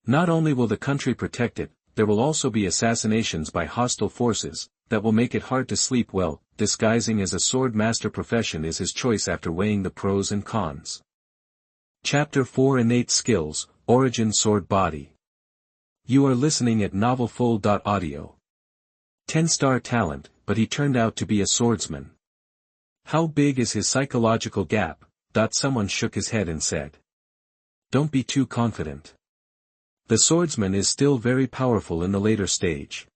Not only will the country protect it, there will also be assassinations by hostile forces, that will make it hard to sleep well. Disguising as a sword master profession is his choice after weighing the pros and cons. Chapter 4 Innate Skills, Origin Sword Body. You are listening at novelfull.audio. 10-star talent, but he turned out to be a swordsman. How big is his psychological gap? Someone shook his head and said. Don't be too confident. The swordsman is still very powerful in the later stage.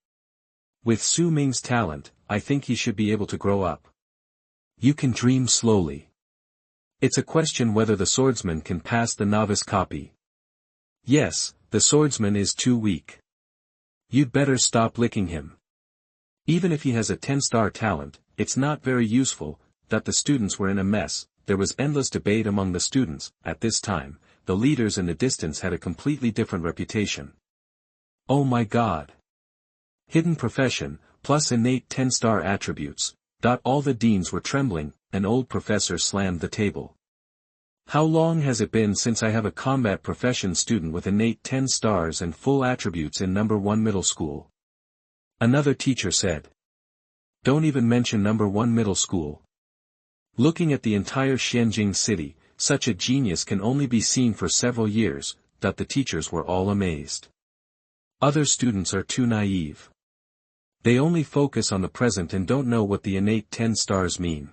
With Su Ming's talent, I think he should be able to grow up. You can dream slowly. It's a question whether the swordsman can pass the novice copy. Yes, the swordsman is too weak. You'd better stop licking him. Even if he has a 10-star talent, it's not very useful. The students were in a mess. There was endless debate among the students. At this time, the leaders in the distance had a completely different reputation. Oh my God! Hidden profession, plus innate 10-star attributes. All the deans were trembling. An old professor slammed the table. How long has it been since I have a combat profession student with innate 10 stars and full attributes in number 1 middle school? Another teacher said. Don't even mention number 1 middle school. Looking at the entire Xianjing city, such a genius can only be seen for several years. The teachers were all amazed. Other students are too naive. They only focus on the present and don't know what the innate 10 stars mean.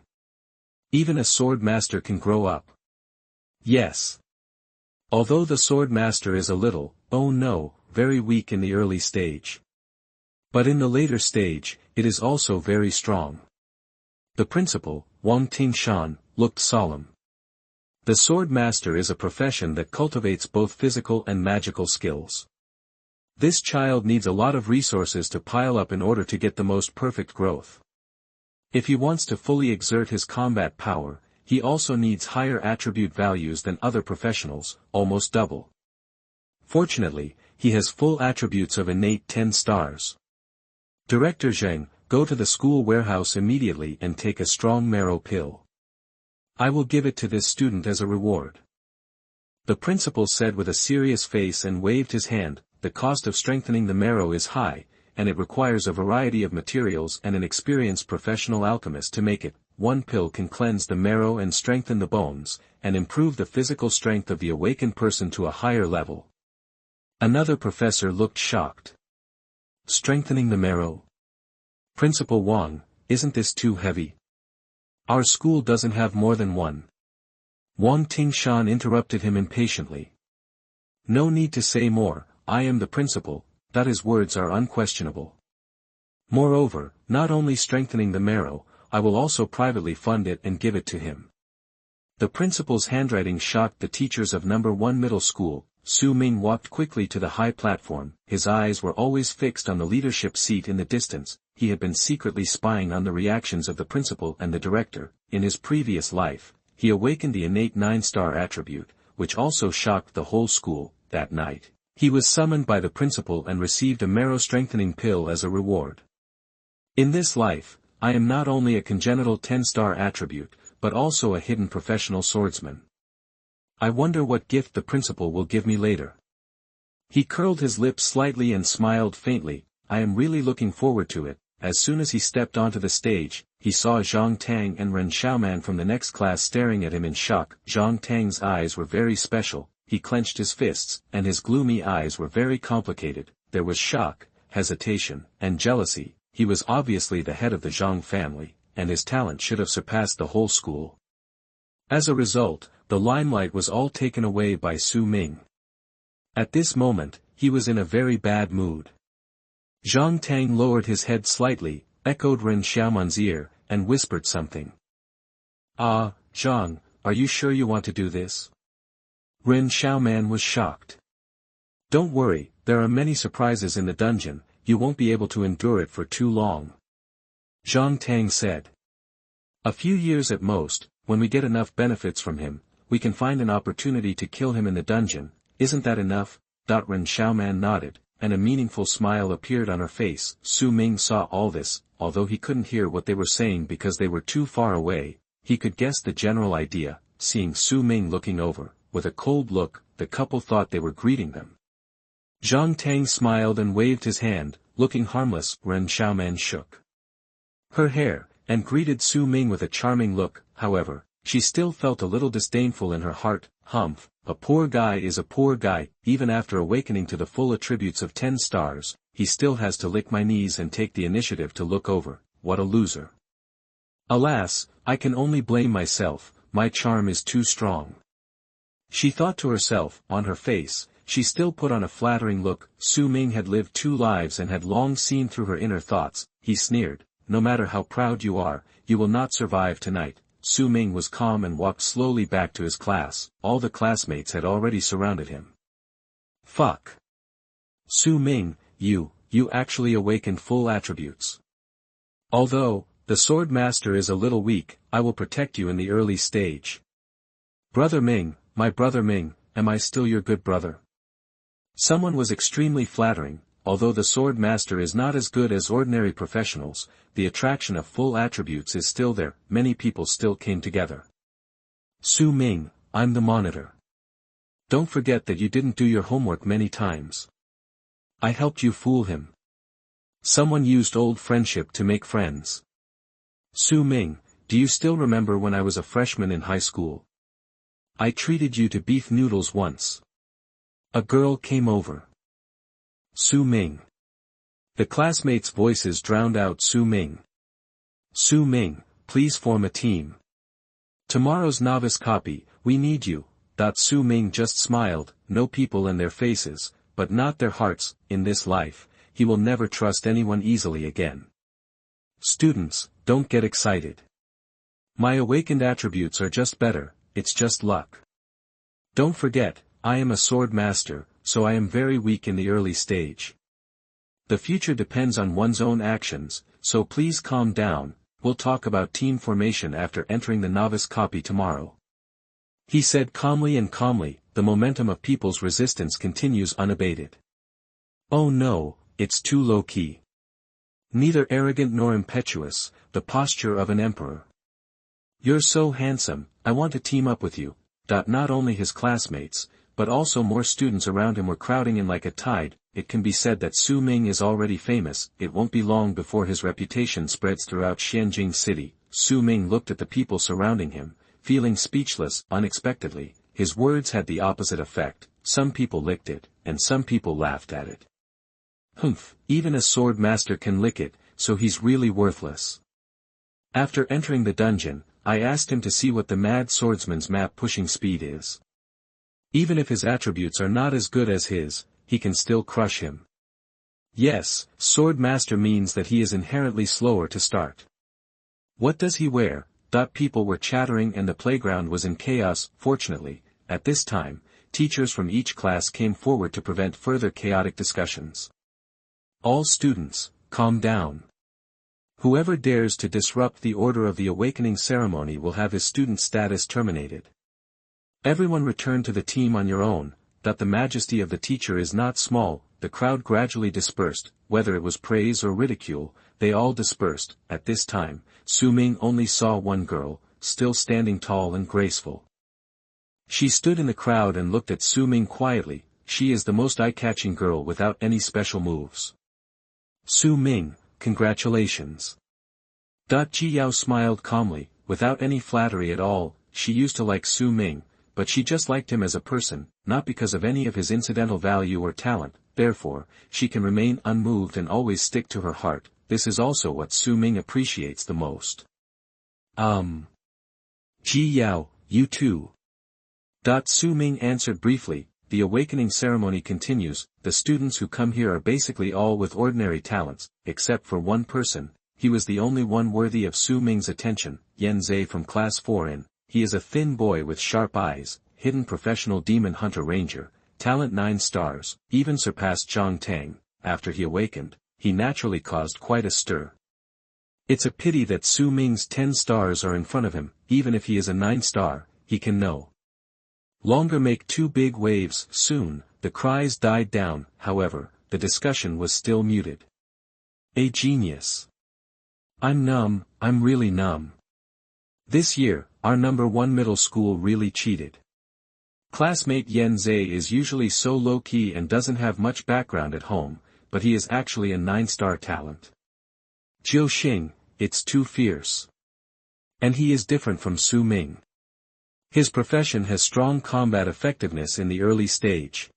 Even a sword master can grow up. Yes. Although the sword master is a little, oh no, very weak in the early stage. But in the later stage, it is also very strong. The principal, Wang Tingshan, looked solemn. The sword master is a profession that cultivates both physical and magical skills. This child needs a lot of resources to pile up in order to get the most perfect growth. If he wants to fully exert his combat power, he also needs higher attribute values than other professionals, almost double. Fortunately, he has full attributes of innate 10 stars. Director Zheng, go to the school warehouse immediately and take a strong marrow pill. I will give it to this student as a reward. The principal said with a serious face and waved his hand. The cost of strengthening the marrow is high, and it requires a variety of materials and an experienced professional alchemist to make it. 1 pill can cleanse the marrow and strengthen the bones, and improve the physical strength of the awakened person to a higher level. Another professor looked shocked. Strengthening the marrow? Principal Wang, isn't this too heavy? Our school doesn't have more than 1. Wang Tingshan interrupted him impatiently. No need to say more, I am the principal. His words are unquestionable. Moreover, not only strengthening the marrow, I will also privately fund it and give it to him. The principal's handwriting shocked the teachers of number 1 middle school. Su Ming walked quickly to the high platform. His eyes were always fixed on the leadership seat in the distance. He had been secretly spying on the reactions of the principal and the director. In his previous life, he awakened the innate 9-star attribute, which also shocked the whole school. That night, he was summoned by the principal and received a marrow-strengthening pill as a reward. In this life, I am not only a congenital 10-star attribute, but also a hidden professional swordsman. I wonder what gift the principal will give me later. He curled his lips slightly and smiled faintly. I am really looking forward to it. As soon as he stepped onto the stage, he saw Zhang Tang and Ren Xiaoman from the next class staring at him in shock. Zhang Tang's eyes were very special. He clenched his fists, and his gloomy eyes were very complicated. There was shock, hesitation, and jealousy. He was obviously the head of the Zhang family, and his talent should have surpassed the whole school. As a result, the limelight was all taken away by Su Ming. At this moment, he was in a very bad mood. Zhang Tang lowered his head slightly, echoed Ren Xiaoman's ear, and whispered something. Ah, Zhang, are you sure you want to do this? Ren Xiaoman was shocked. Don't worry, there are many surprises in the dungeon, you won't be able to endure it for too long. Zhang Tang said. A few years at most, when we get enough benefits from him, we can find an opportunity to kill him in the dungeon. Isn't that enough? Ren Xiaoman nodded, and a meaningful smile appeared on her face. Su Ming saw all this, although he couldn't hear what they were saying because they were too far away. he could guess the general idea, seeing Su Ming looking over, with a cold look, the couple thought they were greeting them. Zhang Tang smiled and waved his hand, looking harmless. Ren Xiaoman shook her hair, and greeted Su Ming with a charming look. However, she still felt a little disdainful in her heart. Humph, a poor guy is a poor guy, even after awakening to the full attributes of 10 stars, he still has to lick my knees and take the initiative to look over. What a loser. Alas, I can only blame myself, my charm is too strong. She thought to herself. On her face, she still put on a flattering look. Su Ming had lived 2 lives and had long seen through her inner thoughts. He sneered, no matter how proud you are, you will not survive tonight. Su Ming was calm and walked slowly back to his class. All the classmates had already surrounded him. Fuck. Su Ming, you actually awakened full attributes. Although, the sword master is a little weak, I will protect you in the early stage. Brother Ming, my brother Ming, am I still your good brother? Someone was extremely flattering. Although the sword master is not as good as ordinary professionals, the attraction of full attributes is still there. Many people still came together. Su Ming, I'm the monitor. Don't forget that you didn't do your homework many times. I helped you fool him. Someone used old friendship to make friends. Su Ming, do you still remember when I was a freshman in high school? I treated you to beef noodles once. A girl came over. Su Ming. The classmates' voices drowned out Su Ming. Su Ming, please form a team. Tomorrow's novice copy, we need you. Su Ming just smiled, no people in their faces, but not their hearts. In this life, he will never trust anyone easily again. Students, don't get excited. My awakened attributes are just better, it's just luck. Don't forget, I am a sword master, so I am very weak in the early stage. The future depends on one's own actions, so please calm down. We'll talk about team formation after entering the novice copy tomorrow. He said calmly, and calmly, the momentum of people's resistance continues unabated. Oh no, it's too low-key. Neither arrogant nor impetuous, the posture of an emperor. You're so handsome, I want to team up with you. Not only his classmates, but also more students around him were crowding in like a tide. It can be said that Su Ming is already famous. It won't be long before his reputation spreads throughout Xianjing City. Su Ming looked at the people surrounding him, feeling speechless. Unexpectedly, his words had the opposite effect. Some people licked it, and some people laughed at it. Humph, even a sword master can lick it, so he's really worthless. After entering the dungeon, I asked him to see what the mad swordsman's map pushing speed is. Even if his attributes are not as good as his, he can still crush him. Yes, sword master means that he is inherently slower to start. What does he wear? People were chattering and the playground was in chaos. Fortunately, at this time, teachers from each class came forward to prevent further chaotic discussions. All students, calm down. Whoever dares to disrupt the order of the awakening ceremony will have his student status terminated. Everyone return to the team on your own. The majesty of the teacher is not small. The crowd gradually dispersed, whether it was praise or ridicule, they all dispersed. At this time, Su Ming only saw one girl, still standing tall and graceful. She stood in the crowd and looked at Su Ming quietly. She is the most eye-catching girl without any special moves. Su Ming, congratulations. Ji Yao smiled calmly, without any flattery at all. She used to like Su Ming, but she just liked him as a person, not because of any of his incidental value or talent. Therefore, she can remain unmoved and always stick to her heart. This is also what Su Ming appreciates the most. Ji Yao, you too. Su Ming answered briefly. The awakening ceremony continues. The students who come here are basically all with ordinary talents, except for one person. He was the only one worthy of Su Ming's attention, Yan Zhe from class 4N. He is a thin boy with sharp eyes, hidden professional demon hunter ranger, talent 9 stars, even surpassed Zhang Tang. After he awakened, he naturally caused quite a stir. It's a pity that Su Ming's 10 stars are in front of him. Even if he is a 9 star, he can no longer make 2 big waves. Soon, the cries died down. However, the discussion was still muted. A genius. I'm numb, I'm really numb. This year, our number 1 middle school really cheated. Classmate Yen Zhe is usually so low-key and doesn't have much background at home, but he is actually a 9-star talent. Jiu Xing, it's too fierce. And he is different from Su Ming. His profession has strong combat effectiveness in the early stage.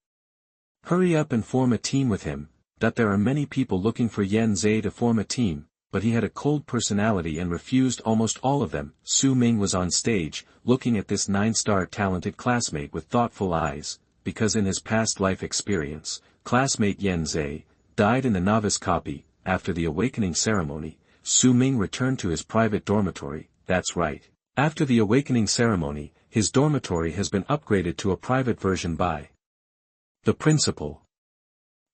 Hurry up and form a team with him. There are many people looking for Yen Zhe to form a team, but he had a cold personality and refused almost all of them. Su Ming was on stage, looking at this 9-star talented classmate with thoughtful eyes, because in his past life experience, classmate Yen Zhe died in the novice copy. After the awakening ceremony, Su Ming returned to his private dormitory. That's right. After the awakening ceremony, his dormitory has been upgraded to a private version by the principal.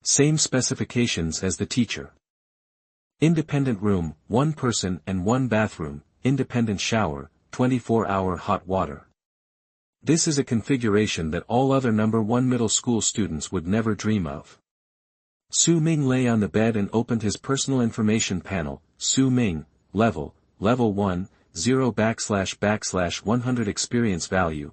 Same specifications as the teacher. Independent room, 1 person and 1 bathroom, independent shower, 24-hour hot water. This is a configuration that all other number 1 middle school students would never dream of. Su Ming lay on the bed and opened his personal information panel. Su Ming, level 1, 0/100 experience value,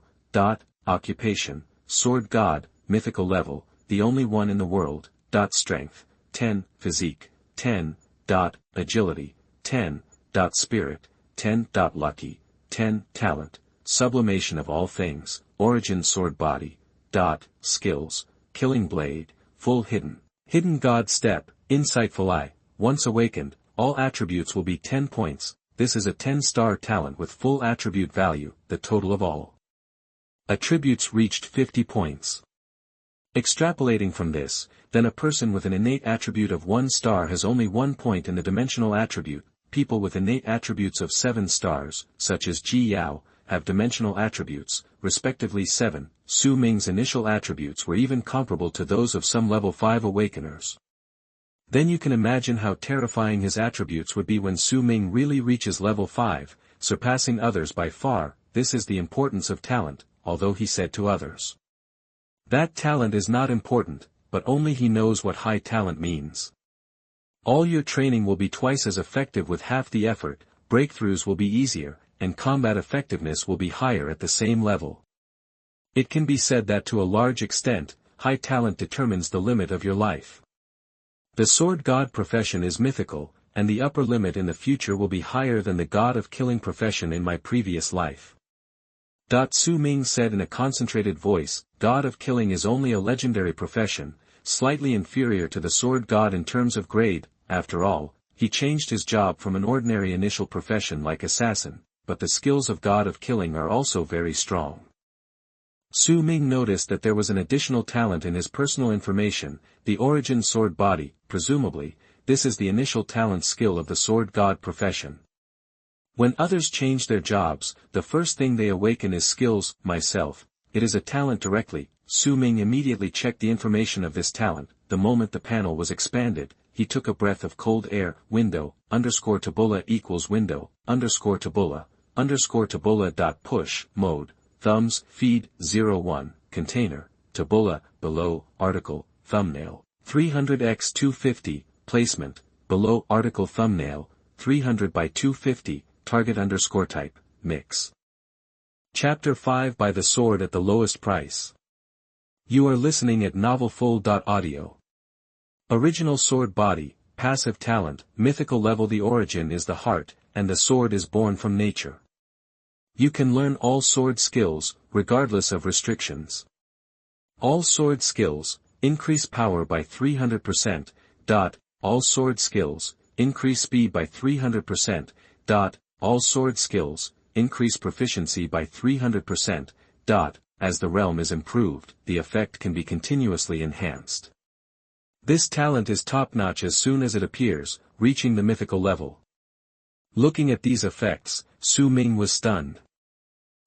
occupation, sword god, mythical level, the only one in the world, strength, 10, physique, 10, agility, 10, spirit, 10, lucky, 10, talent, sublimation of all things, origin sword body, skills, killing blade, full hidden god step, insightful eye, once awakened, all attributes will be 10 points, this is a 10-star talent with full attribute value, the total of all attributes reached 50 points. Extrapolating from this, then a person with an innate attribute of 1 star has only 1 point in the dimensional attribute. People with innate attributes of 7 stars, such as Ji Yao, have dimensional attributes, respectively 7. Su Ming's initial attributes were even comparable to those of some level 5 awakeners. Then you can imagine how terrifying his attributes would be when Su Ming really reaches level 5, surpassing others by far. This is the importance of talent, although he said to others that talent is not important, but only he knows what high talent means. All your training will be twice as effective with half the effort, breakthroughs will be easier, and combat effectiveness will be higher at the same level. It can be said that to a large extent, high talent determines the limit of your life. The sword god profession is mythical, and the upper limit in the future will be higher than the god of killing profession in my previous life. Su Ming said in a concentrated voice, God of killing is only a legendary profession, slightly inferior to the sword god in terms of grade. After all, he changed his job from an ordinary initial profession like assassin, but the skills of god of killing are also very strong. Su Ming noticed that there was an additional talent in his personal information, the origin sword body. Presumably, this is the initial talent skill of the sword god profession. When others change their jobs, the first thing they awaken is skills. Myself, it is a talent directly. Su Ming immediately checked the information of this talent. The moment the panel was expanded, he took a breath of cold air. Window, _tabula equals window, _tabula, _tabula. Push, mode, thumbs, feed, 01, container, tabula, below, article, thumbnail, 300 × 250, placement, below article thumbnail, 300 by 250, target _type, mix. Chapter 5 By the Sword at the Lowest Price. You are listening at novelfull.audio. Original sword body, passive talent, mythical level. The origin is the heart, and the sword is born from nature. You can learn all sword skills, regardless of restrictions. All sword skills, increase power by 300%. All sword skills, increase speed by 300%. All sword skills, increase proficiency by 300%. As the realm is improved, the effect can be continuously enhanced. This talent is top-notch as soon as it appears, reaching the mythical level. Looking at these effects, Su Ming was stunned.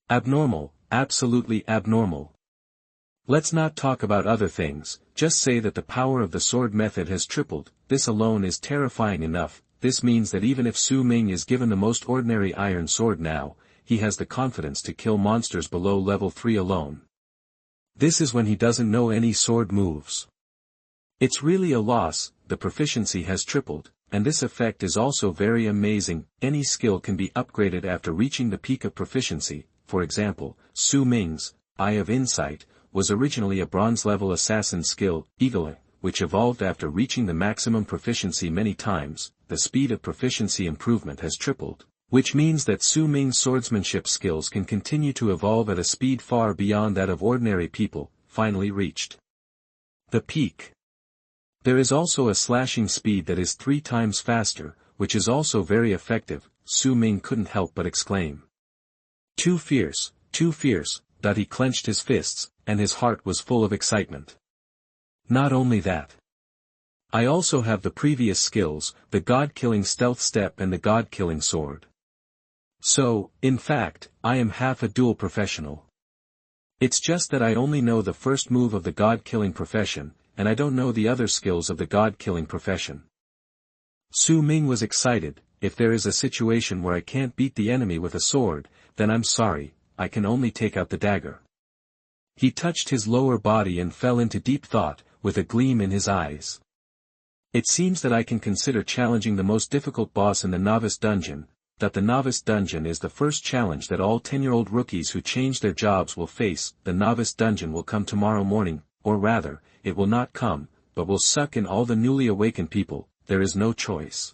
Abnormal, absolutely abnormal. Let's not talk about other things, just say that the power of the sword method has tripled. This alone is terrifying enough. This means that even if Su Ming is given the most ordinary iron sword now, he has the confidence to kill monsters below level 3 alone. This is when he doesn't know any sword moves. It's really a loss. The proficiency has tripled, And this effect is also very amazing. Any skill can be upgraded after reaching the peak of proficiency. For example, Su Ming's Eye of Insight was originally a bronze-level assassin skill, Eagle, which evolved after reaching the maximum proficiency many times. The speed of proficiency improvement has tripled, which means that Su Ming's swordsmanship skills can continue to evolve at a speed far beyond that of ordinary people. Finally reached the peak. There is also a slashing speed that is 3 times faster, which is also very effective. Su Ming couldn't help but exclaim. Too fierce, too fierce, that he clenched his fists, and his heart was full of excitement. Not only that. I also have the previous skills, the god-killing stealth step and the god-killing sword. So, in fact, I am half a dual professional. It's just that I only know the first move of the god-killing profession, and I don't know the other skills of the god-killing profession. Su Ming was excited. If there is a situation where I can't beat the enemy with a sword, then I'm sorry, I can only take out the dagger. He touched his lower body and fell into deep thought, with a gleam in his eyes. It seems that I can consider challenging the most difficult boss in the novice dungeon, that the novice dungeon is the first challenge that all 10-year-old rookies who change their jobs will face. The novice dungeon will come tomorrow morning, or rather, it will not come, but will suck in all the newly awakened people. There is no choice.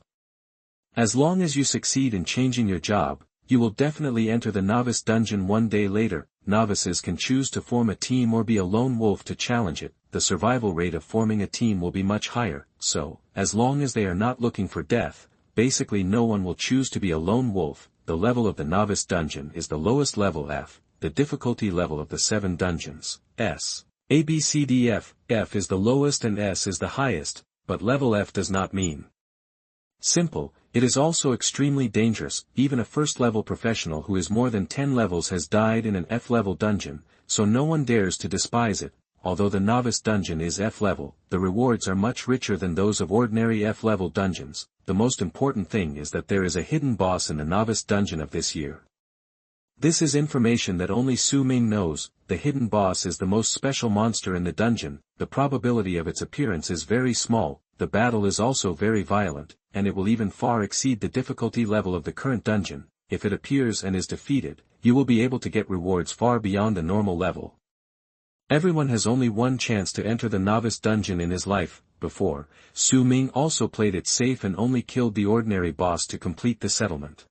As long as you succeed in changing your job, you will definitely enter the novice dungeon one day later. Novices can choose to form a team or be a lone wolf to challenge it. The survival rate of forming a team will be much higher, so, as long as they are not looking for death, basically no one will choose to be a lone wolf. The level of the novice dungeon is the lowest level F, the difficulty level of the 7 dungeons, S. A B C D F. F is the lowest and S is the highest, but level F does not mean simple. It is also extremely dangerous. Even a first-level professional who is more than 10 levels has died in an F-level dungeon, so no one dares to despise it. Although the novice dungeon is F-level, the rewards are much richer than those of ordinary F-level dungeons. The most important thing is that there is a hidden boss in the novice dungeon of this year. This is information that only Su Ming knows. The hidden boss is the most special monster in the dungeon. The probability of its appearance is very small. The battle is also very violent, and it will even far exceed the difficulty level of the current dungeon. If it appears and is defeated, you will be able to get rewards far beyond the normal level. Everyone has only one chance to enter the novice dungeon in his life. Before, Su Ming also played it safe and only killed the ordinary boss to complete the settlement.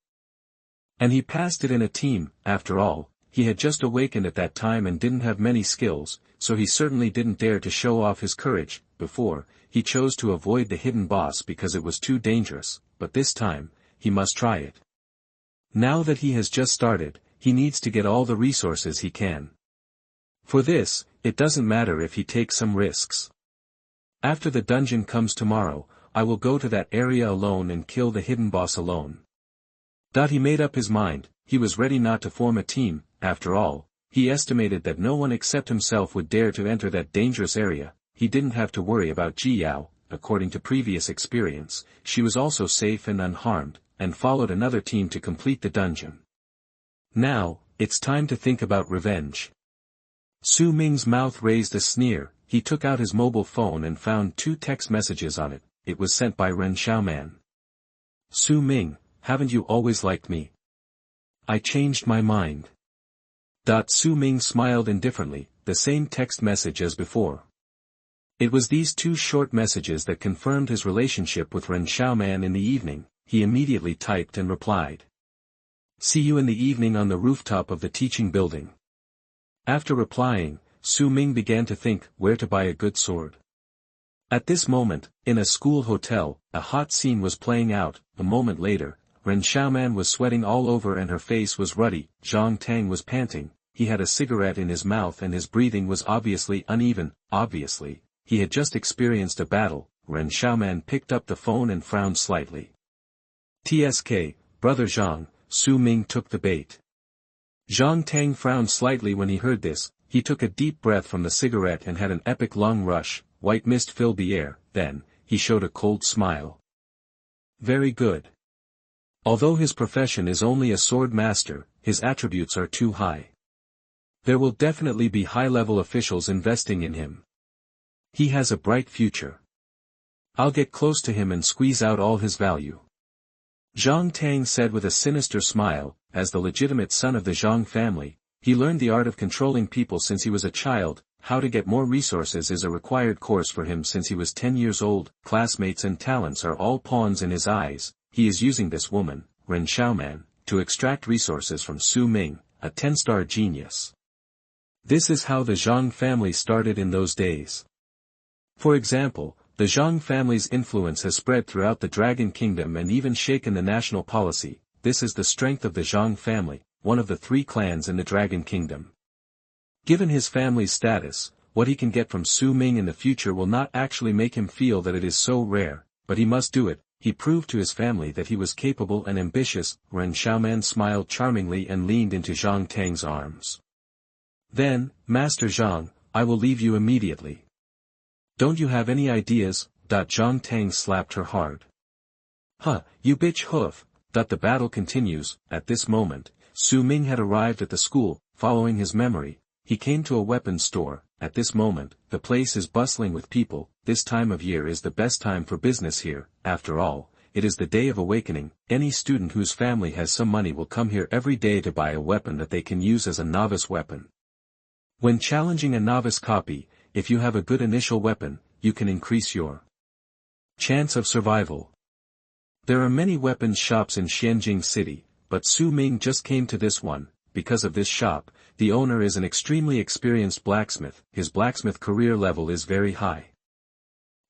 And he passed it in a team. After all, he had just awakened at that time and didn't have many skills, so he certainly didn't dare to show off his courage. Before, he chose to avoid the hidden boss because it was too dangerous, but this time, he must try it. Now that he has just started, he needs to get all the resources he can. For this, it doesn't matter if he takes some risks. After the dungeon comes tomorrow, I will go to that area alone and kill the hidden boss alone. He made up his mind. He was ready not to form a team. After all, he estimated that no one except himself would dare to enter that dangerous area. He didn't have to worry about Ji Yao. According to previous experience, she was also safe and unharmed, and followed another team to complete the dungeon. Now, it's time to think about revenge. Su Ming's mouth raised a sneer. He took out his mobile phone and found 2 text messages on it. It was sent by Ren Xiaoman. Su Ming, haven't you always liked me? I changed my mind. Su Ming smiled indifferently, the same text message as before. It was these 2 short messages that confirmed his relationship with Ren Xiaoman in the evening. He immediately typed and replied. See you in the evening on the rooftop of the teaching building. After replying, Su Ming began to think where to buy a good sword. At this moment, in a school hotel, a hot scene was playing out. A moment later, Ren Xiaoman was sweating all over and her face was ruddy. Zhang Tang was panting. He had a cigarette in his mouth and his breathing was obviously uneven. Obviously, he had just experienced a battle. Ren Xiaoman picked up the phone and frowned slightly. TSK, Brother Zhang, Su Ming took the bait. Zhang Tang frowned slightly when he heard this. He took a deep breath from the cigarette and had an epic lung rush. White mist filled the air. Then, he showed a cold smile. Very good. Although his profession is only a sword master, his attributes are too high. There will definitely be high-level officials investing in him. He has a bright future. I'll get close to him and squeeze out all his value. Zhang Tang said with a sinister smile. As the legitimate son of the Zhang family, he learned the art of controlling people since he was a child. How to get more resources is a required course for him since he was 10 years old. Classmates and talents are all pawns in his eyes. He is using this woman, Ren Xiaoman, to extract resources from Su Ming, a 10-star genius. This is how the Zhang family started in those days. For example, the Zhang family's influence has spread throughout the Dragon Kingdom and even shaken the national policy. This is the strength of the Zhang family, one of the 3 clans in the Dragon Kingdom. Given his family's status, what he can get from Su Ming in the future will not actually make him feel that it is so rare, but he must do it. He proved to his family that he was capable and ambitious. Ren Xiaoman smiled charmingly and leaned into Zhang Tang's arms. Then, Master Zhang, I will leave you immediately. Don't you have any ideas? Zhang Tang slapped her hard. Huh, you bitch hoof. The battle continues. At this moment, Su Ming had arrived at the school. Following his memory, he came to a weapons store. At this moment, the place is bustling with people. This time of year is the best time for business here. After all, it is the day of awakening. Any student whose family has some money will come here every day to buy a weapon that they can use as a novice weapon. When challenging a novice copy, if you have a good initial weapon, you can increase your chance of survival. There are many weapons shops in Xianjing City, but Su Ming just came to this one. Because of this shop, the owner is an extremely experienced blacksmith. His blacksmith career level is very high.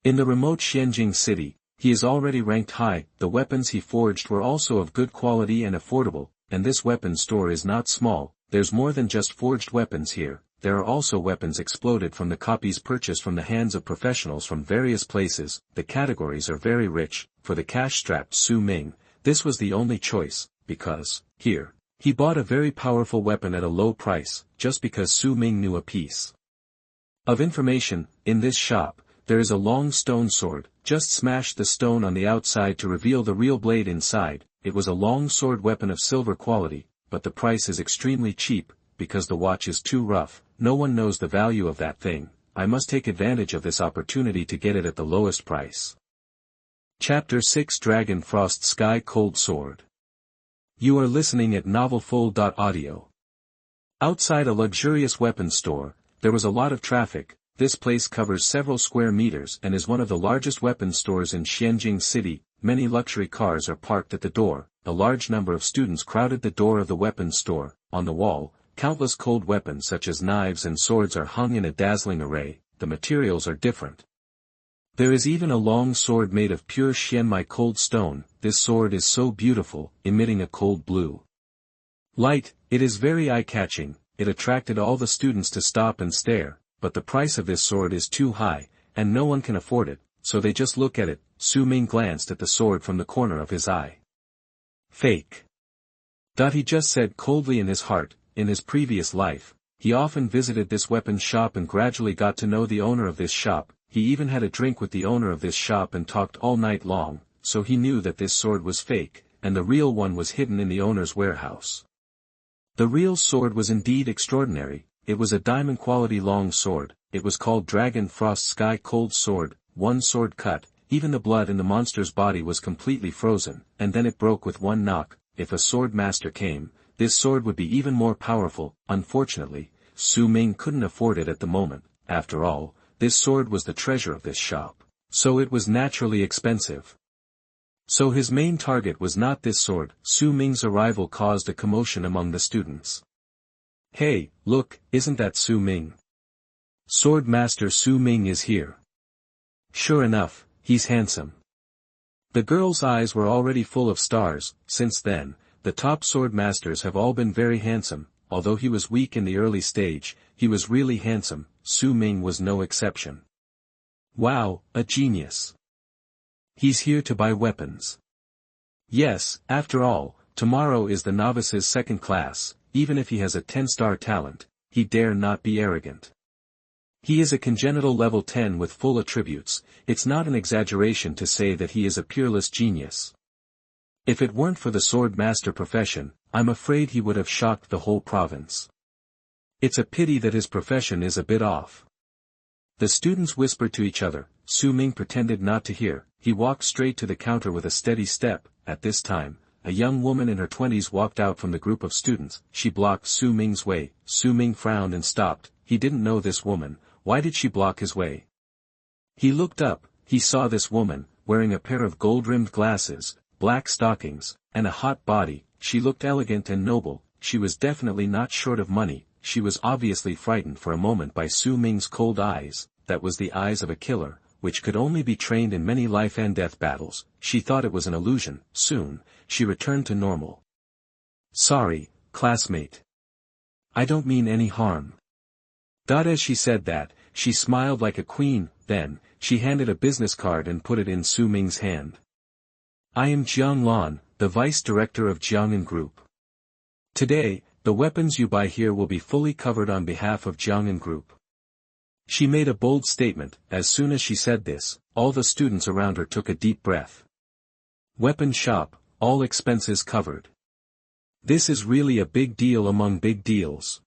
In the remote Xianjing City, he is already ranked high. The weapons he forged were also of good quality and affordable, and this weapon store is not small. There's more than just forged weapons here. There are also weapons exploded from the copies purchased from the hands of professionals from various places. The categories are very rich. For the cash-strapped Su Ming, this was the only choice, because, here, he bought a very powerful weapon at a low price, just because Su Ming knew a piece of information. In this shop, there is a long stone sword. Just smash the stone on the outside to reveal the real blade inside. It was a long sword weapon of silver quality, but the price is extremely cheap, because the watch is too rough. No one knows the value of that thing. I must take advantage of this opportunity to get it at the lowest price. Chapter 6 Dragon Frost Sky Cold Sword. You are listening at novelfull.audio. Outside a luxurious weapons store, there was a lot of traffic. This place covers several square meters and is one of the largest weapons stores in Xianjing City. Many luxury cars are parked at the door. A large number of students crowded the door of the weapons store. On the wall, countless cold weapons such as knives and swords are hung in a dazzling array. The materials are different. There is even a long sword made of pure Xianmai cold stone. This sword is so beautiful, emitting a cold blue light. It is very eye-catching. It attracted all the students to stop and stare, but the price of this sword is too high, and no one can afford it, so they just look at it. Su Ming glanced at the sword from the corner of his eye. Fake. He just said coldly in his heart. In his previous life, he often visited this weapons shop and gradually got to know the owner of this shop. He even had a drink with the owner of this shop and talked all night long, so he knew that this sword was fake, and the real one was hidden in the owner's warehouse. The real sword was indeed extraordinary. It was a diamond-quality long sword. It was called Dragon Frost Sky Cold Sword. One sword cut, even the blood in the monster's body was completely frozen, and then it broke with one knock. If a sword master came, this sword would be even more powerful. Unfortunately, Su Ming couldn't afford it at the moment. After all, this sword was the treasure of this shop, so it was naturally expensive. So his main target was not this sword. Su Ming's arrival caused a commotion among the students. Hey, look, isn't that Su Ming? Sword Master Su Ming is here. Sure enough, he's handsome. The girl's eyes were already full of stars. Since then, the top sword masters have all been very handsome. Although he was weak in the early stage, he was really handsome. Su Ming was no exception. Wow, a genius. He's here to buy weapons. Yes, after all, tomorrow is the novice's second class. Even if he has a 10-star talent, he dare not be arrogant. He is a congenital level 10 with full attributes. It's not an exaggeration to say that he is a peerless genius. If it weren't for the sword master profession, I'm afraid he would have shocked the whole province. It's a pity that his profession is a bit off. The students whispered to each other. Su Ming pretended not to hear. He walked straight to the counter with a steady step. At this time, a young woman in her 20s walked out from the group of students. She blocked Su Ming's way. Su Ming frowned and stopped. He didn't know this woman. Why did she block his way? He looked up. He saw this woman, wearing a pair of gold-rimmed glasses, black stockings, and a hot body. She looked elegant and noble. She was definitely not short of money. She was obviously frightened for a moment by Su Ming's cold eyes. That was the eyes of a killer, which could only be trained in many life-and-death battles. She thought it was an illusion. Soon, she returned to normal. "Sorry, classmate. I don't mean any harm." As she said that, she smiled like a queen. Then, she handed a business card and put it in Su Ming's hand. "I am Jiang Lan, the vice director of Jiang'an Group. Today, the weapons you buy here will be fully covered on behalf of Jiang'an Group." She made a bold statement. As soon as she said this, all the students around her took a deep breath. Weapon shop, all expenses covered. This is really a big deal among big deals.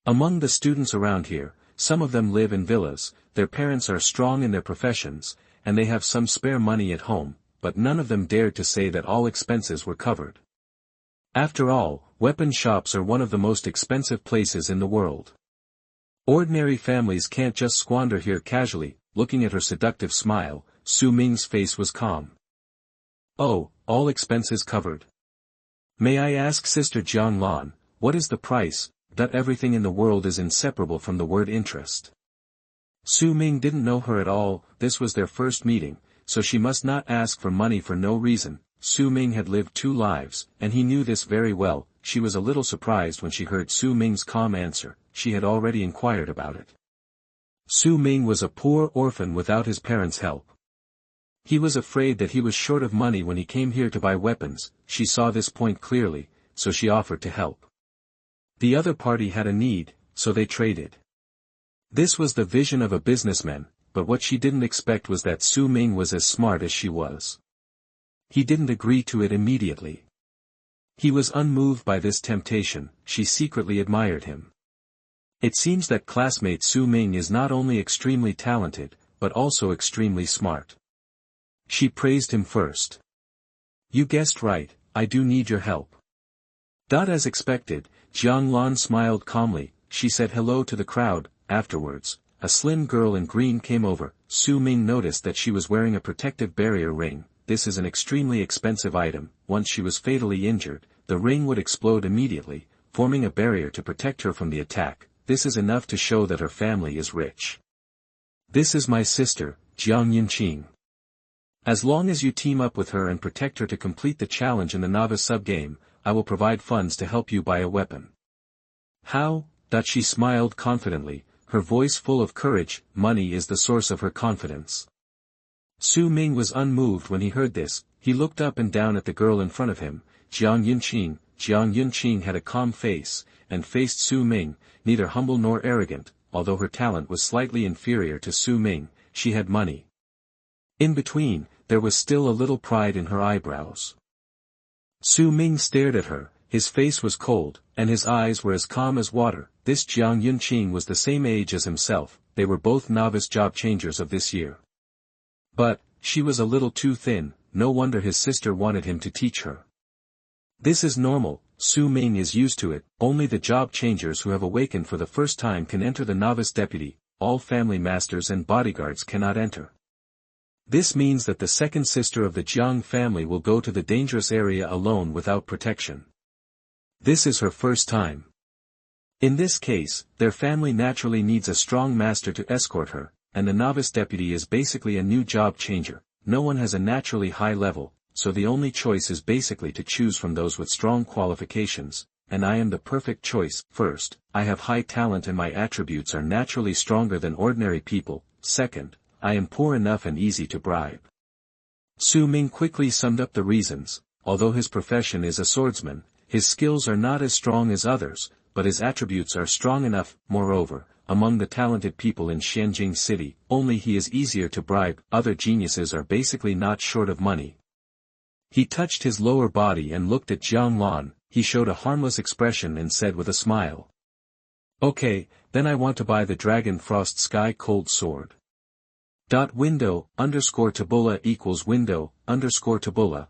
Among the students around here, some of them live in villas, their parents are strong in their professions, and they have some spare money at home, but none of them dared to say that all expenses were covered. After all, weapon shops are one of the most expensive places in the world. Ordinary families can't just squander here casually. Looking at her seductive smile, Su Ming's face was calm. "Oh, all expenses covered. May I ask Sister Jiang Lan, what is the price?" That everything in the world is inseparable from the word interest. Su Ming didn't know her at all. This was their first meeting, so she must not ask for money for no reason. Su Ming had lived 2 lives, and he knew this very well. She was a little surprised when she heard Su Ming's calm answer. She had already inquired about it. Su Ming was a poor orphan without his parents' help. He was afraid that he was short of money when he came here to buy weapons. She saw this point clearly, so she offered to help. The other party had a need, so they traded. This was the vision of a businessman, but what she didn't expect was that Su Ming was as smart as she was. He didn't agree to it immediately. He was unmoved by this temptation. She secretly admired him. It seems that classmate Su Ming is not only extremely talented, but also extremely smart. She praised him first. "You guessed right, I do need your help." As expected, Jiang Lan smiled calmly. She said hello to the crowd. Afterwards, a slim girl in green came over. Su Ming noticed that she was wearing a protective barrier ring. This is an extremely expensive item. Once she was fatally injured, the ring would explode immediately, forming a barrier to protect her from the attack. This is enough to show that her family is rich. "This is my sister, Jiang Yunqing. As long as you team up with her and protect her to complete the challenge in the novice sub-game, I will provide funds to help you buy a weapon." "How?" She smiled confidently, her voice full of courage. Money is the source of her confidence. Su Ming was unmoved when he heard this. He looked up and down at the girl in front of him, Jiang Yunqing. Jiang Yunqing had a calm face, and faced Su Ming, neither humble nor arrogant. Although her talent was slightly inferior to Su Ming, she had money. In between, there was still a little pride in her eyebrows. Su Ming stared at her. His face was cold, and his eyes were as calm as water. This Jiang Yunqing was the same age as himself. They were both novice job changers of this year. But, she was a little too thin. No wonder his sister wanted him to teach her. This is normal. Su Ming is used to it. Only the job changers who have awakened for the first time can enter the novice deputy. All family masters and bodyguards cannot enter. This means that the second sister of the Jiang family will go to the dangerous area alone without protection. This is her first time. In this case, their family naturally needs a strong master to escort her, and the novice deputy is basically a new job changer. No one has a naturally high level, so the only choice is basically to choose from those with strong qualifications, and I am the perfect choice. First, I have high talent and my attributes are naturally stronger than ordinary people. Second, I am poor enough and easy to bribe. Su Ming quickly summed up the reasons. Although his profession is a swordsman, his skills are not as strong as others, but his attributes are strong enough. Moreover, among the talented people in Xianjing City, only he is easier to bribe. Other geniuses are basically not short of money. He touched his lower body and looked at Jiang Lan. He showed a harmless expression and said with a smile, "Okay, then I want to buy the Dragon Frost Sky Cold Sword." Window, _tabula equals window, _tabula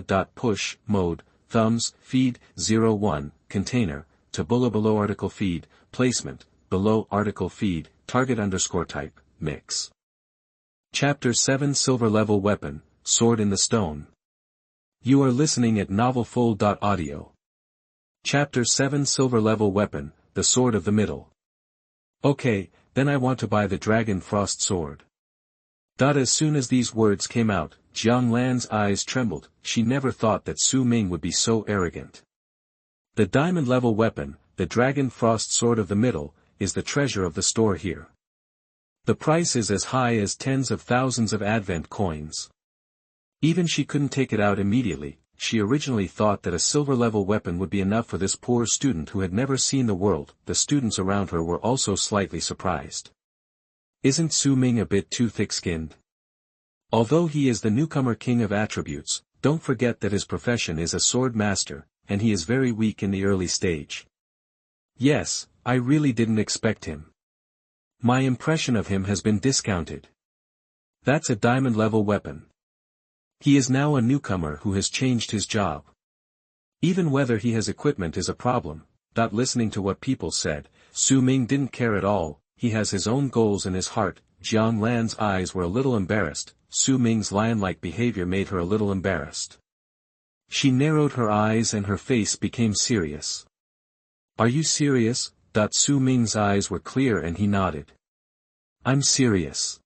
dot push, mode, thumbs, feed, 01, container, tabula below article feed, placement, below article feed, target _type, mix. Chapter 7 Silver Level Weapon, Sword in the Stone. You are listening at novelfull.audio. Chapter 7 Silver Level Weapon, the Sword of the Middle. Okay, then I want to buy the Dragon Frost Sword. As soon as these words came out, Jiang Lan's eyes trembled. She never thought that Su Ming would be so arrogant. The diamond-level weapon, the Dragon Frost Sword of the Middle, is the treasure of the store here. The price is as high as tens of thousands of Advent coins. Even she couldn't take it out immediately. She originally thought that a silver-level weapon would be enough for this poor student who had never seen the world. The students around her were also slightly surprised. Isn't Su Ming a bit too thick-skinned? Although he is the newcomer king of attributes, don't forget that his profession is a sword master, and he is very weak in the early stage. Yes, I really didn't expect him. My impression of him has been discounted. That's a diamond-level weapon. He is now a newcomer who has changed his job. Even whether he has equipment is a problem. Listening to what people said, Su Ming didn't care at all. He has his own goals in his heart. Jiang Lan's eyes were a little embarrassed. Su Ming's lion-like behavior made her a little embarrassed. She narrowed her eyes and her face became serious. Are you serious? Su Ming's eyes were clear and he nodded. I'm serious.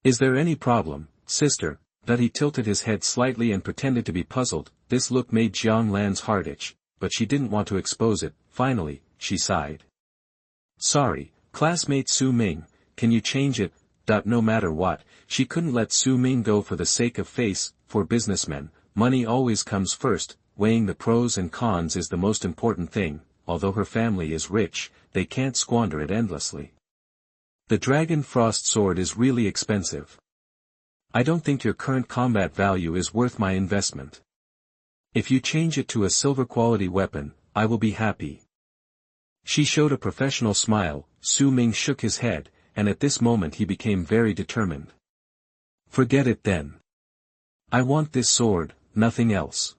Is there any problem, sister? He tilted his head slightly and pretended to be puzzled. This look made Jiang Lan's heart itch, but she didn't want to expose it. Finally, she sighed. Sorry, classmate Su Ming, can you change it? No matter what, she couldn't let Su Ming go for the sake of face. For businessmen, money always comes first. Weighing the pros and cons is the most important thing. Although her family is rich, they can't squander it endlessly. The Dragon Frost Sword is really expensive. I don't think your current combat value is worth my investment. If you change it to a silver quality weapon, I will be happy. She showed a professional smile. Su Ming shook his head, and at this moment he became very determined. Forget it then. I want this sword, nothing else.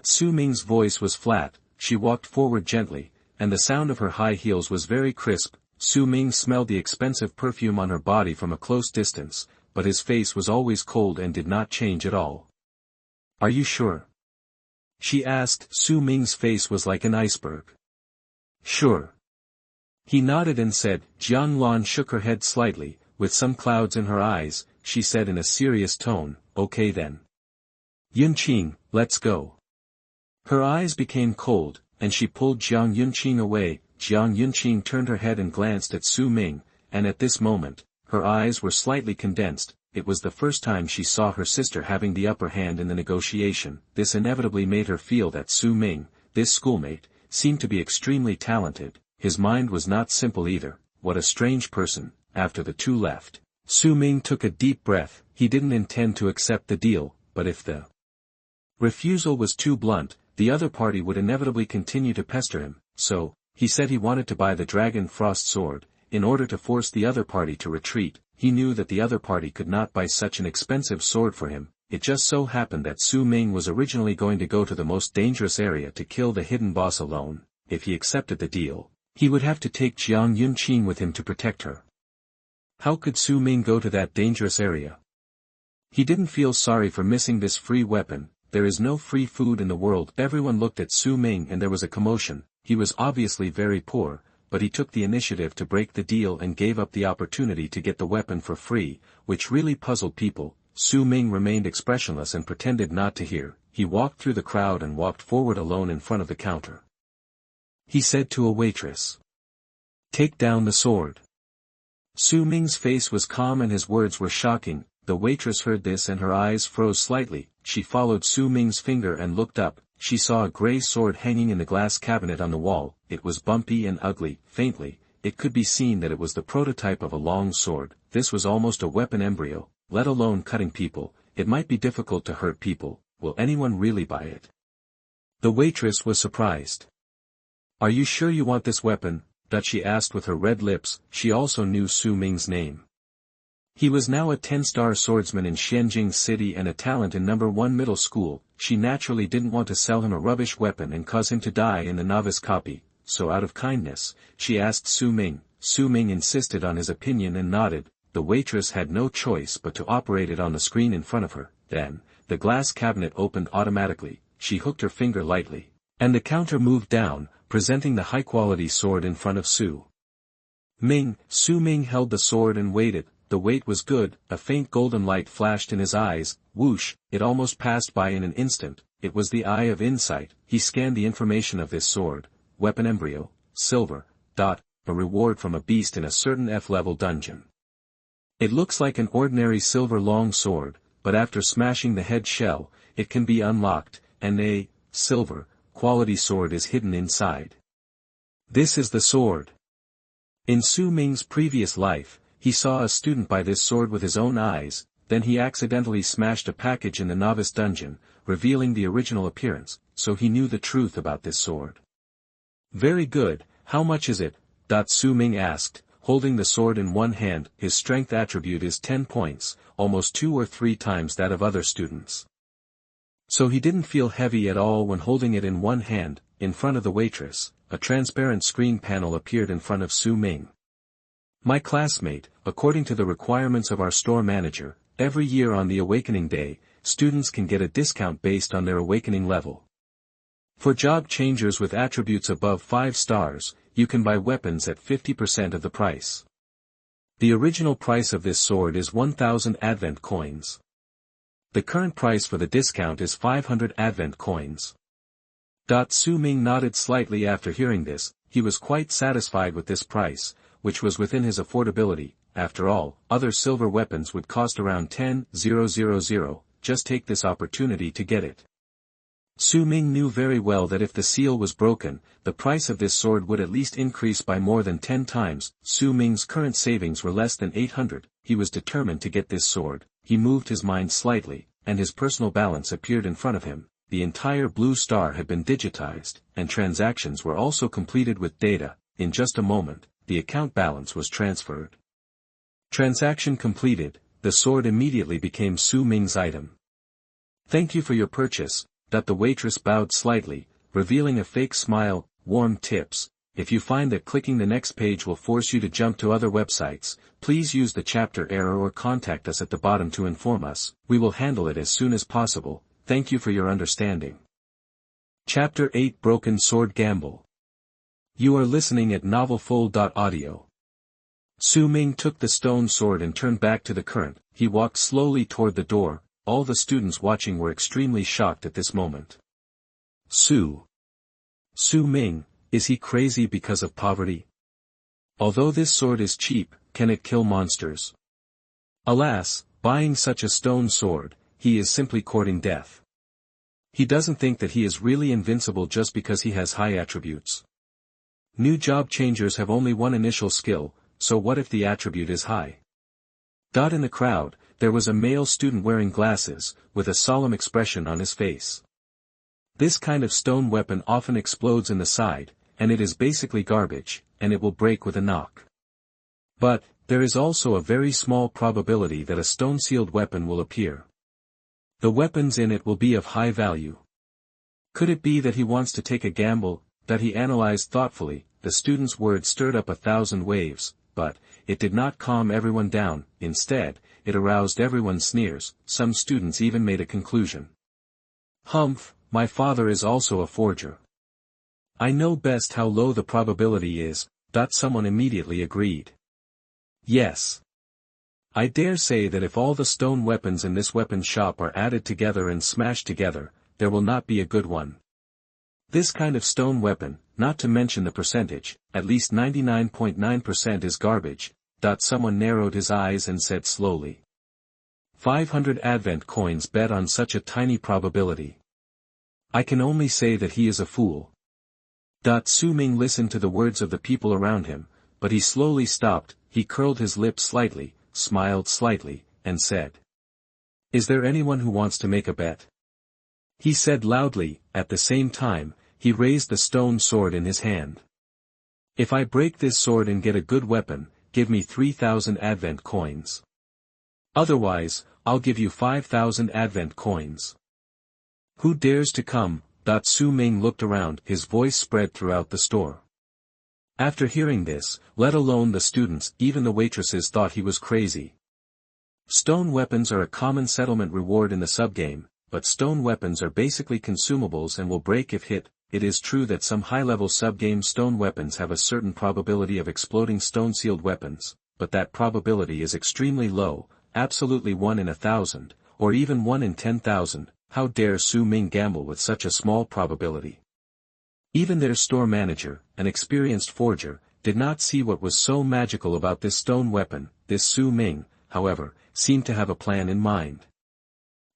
Su Ming's voice was flat. She walked forward gently, and the sound of her high heels was very crisp. Su Ming smelled the expensive perfume on her body from a close distance, but his face was always cold and did not change at all. Are you sure? She asked. Su Ming's face was like an iceberg. Sure. He nodded and said. Jiang Lan shook her head slightly, with some clouds in her eyes. She said in a serious tone, okay then. Yunqing, let's go. Her eyes became cold, and she pulled Jiang Yunqing away. Jiang Yunqing turned her head and glanced at Su Ming, and at this moment, her eyes were slightly condensed. It was the first time she saw her sister having the upper hand in the negotiation. This inevitably made her feel that Su Ming, this schoolmate, seemed to be extremely talented. His mind was not simple either. What a strange person. After the two left, Su Ming took a deep breath. He didn't intend to accept the deal, but if the refusal was too blunt, the other party would inevitably continue to pester him. So, he said he wanted to buy the Dragon Frost Sword. In order to force the other party to retreat, he knew that the other party could not buy such an expensive sword for him. It just so happened that Su Ming was originally going to go to the most dangerous area to kill the hidden boss alone. If he accepted the deal, he would have to take Jiang Yunqing with him to protect her. How could Su Ming go to that dangerous area? He didn't feel sorry for missing this free weapon. There is no free food in the world. Everyone looked at Su Ming and there was a commotion. He was obviously very poor, but he took the initiative to break the deal and gave up the opportunity to get the weapon for free, which really puzzled people. Su Ming remained expressionless and pretended not to hear. He walked through the crowd and walked forward alone in front of the counter. He said to a waitress, "Take down the sword." Su Ming's face was calm and his words were shocking. The waitress heard this and her eyes froze slightly. She followed Su Ming's finger and looked up. She saw a gray sword hanging in the glass cabinet on the wall. It was bumpy and ugly. Faintly, it could be seen that it was the prototype of a long sword. This was almost a weapon embryo, let alone cutting people. It might be difficult to hurt people. Will anyone really buy it? The waitress was surprised. Are you sure you want this weapon? That she asked with her red lips. She also knew Su Ming's name. He was now a 10-star swordsman in Xianjing City and a talent in No. 1 middle school. She naturally didn't want to sell him a rubbish weapon and cause him to die in the novice copy, so out of kindness, she asked Su Ming. Su Ming insisted on his opinion and nodded. The waitress had no choice but to operate it on the screen in front of her. Then, the glass cabinet opened automatically, she hooked her finger lightly, and the counter moved down, presenting the high-quality sword in front of Su Ming. Su Ming held the sword and waited. The weight was good, a faint golden light flashed in his eyes, whoosh, it almost passed by in an instant. It was the eye of insight. He scanned the information of this sword. Weapon embryo, silver, a reward from a beast in a certain F-level dungeon. It looks like an ordinary silver long sword, but after smashing the head shell, it can be unlocked, and a silver quality sword is hidden inside. This is the sword. In Su Ming's previous life, he saw a student buy this sword with his own eyes, then he accidentally smashed a package in the novice dungeon, revealing the original appearance, so he knew the truth about this sword. Very good, how much is it? Su Ming asked, holding the sword in one hand. His strength attribute is 10 points, almost 2 or 3 times that of other students. So he didn't feel heavy at all when holding it in one hand. In front of the waitress, a transparent screen panel appeared in front of Su Ming. My classmate, according to the requirements of our store manager, every year on the Awakening Day, students can get a discount based on their awakening level. For job changers with attributes above 5 stars, you can buy weapons at 50% of the price. The original price of this sword is 1,000 Advent coins. The current price for the discount is 500 Advent coins. Su Ming nodded slightly after hearing this. He was quite satisfied with this price, which was within his affordability. After all, other silver weapons would cost around 10,000, just take this opportunity to get it. Su Ming knew very well that if the seal was broken, the price of this sword would at least increase by more than 10 times. Su Ming's current savings were less than 800, he was determined to get this sword. He moved his mind slightly, and his personal balance appeared in front of him. The entire blue star had been digitized, and transactions were also completed with data. In just a moment, the account balance was transferred. Transaction completed, the sword immediately became Su Ming's item. Thank you for your purchase. The waitress bowed slightly, revealing a fake smile. Warm tips. If you find that clicking the next page will force you to jump to other websites, please use the chapter error or contact us at the bottom to inform us. We will handle it as soon as possible. Thank you for your understanding. Chapter 8 Broken Sword Gamble. You are listening at novelfull.audio. Su Ming took the stone sword and turned back to the current. He walked slowly toward the door. All the students watching were extremely shocked at this moment. Su Ming, is he crazy because of poverty? Although this sword is cheap, can it kill monsters? Alas, buying such a stone sword, he is simply courting death. He doesn't think that he is really invincible just because he has high attributes. New job changers have only one initial skill, so what if the attribute is high? In the crowd, there was a male student wearing glasses, with a solemn expression on his face. This kind of stone weapon often explodes in the side, and it is basically garbage, and it will break with a knock. But, there is also a very small probability that a stone-sealed weapon will appear. The weapons in it will be of high value. Could it be that he wants to take a gamble? He analyzed thoughtfully. The student's words stirred up 1,000 waves, but it did not calm everyone down. Instead, it aroused everyone's sneers. Some students even made a conclusion. Humph, my father is also a forger. I know best how low the probability is. Someone immediately agreed. Yes. I dare say that if all the stone weapons in this weapon shop are added together and smashed together, there will not be a good one. This kind of stone weapon, not to mention the percentage, at least 99.9% is garbage. Someone narrowed his eyes and said slowly. 500 Advent coins bet on such a tiny probability. I can only say that he is a fool. Su Ming listened to the words of the people around him, but he slowly stopped. He curled his lips slightly, smiled slightly, and said. Is there anyone who wants to make a bet? He said loudly. At the same time, he raised the stone sword in his hand. If I break this sword and get a good weapon, give me 3,000 Advent coins. Otherwise, I'll give you 5,000 Advent coins. Who dares to come? Su Ming looked around, his voice spread throughout the store. After hearing this, let alone the students, even the waitresses thought he was crazy. Stone weapons are a common settlement reward in the subgame, but stone weapons are basically consumables and will break if hit. It is true that some high-level subgame stone weapons have a certain probability of exploding stone-sealed weapons, but that probability is extremely low, absolutely 1 in 1,000, or even 1 in 10,000. How dare Su Ming gamble with such a small probability? Even their store manager, an experienced forger, did not see what was so magical about this stone weapon. This Su Ming, however, seemed to have a plan in mind.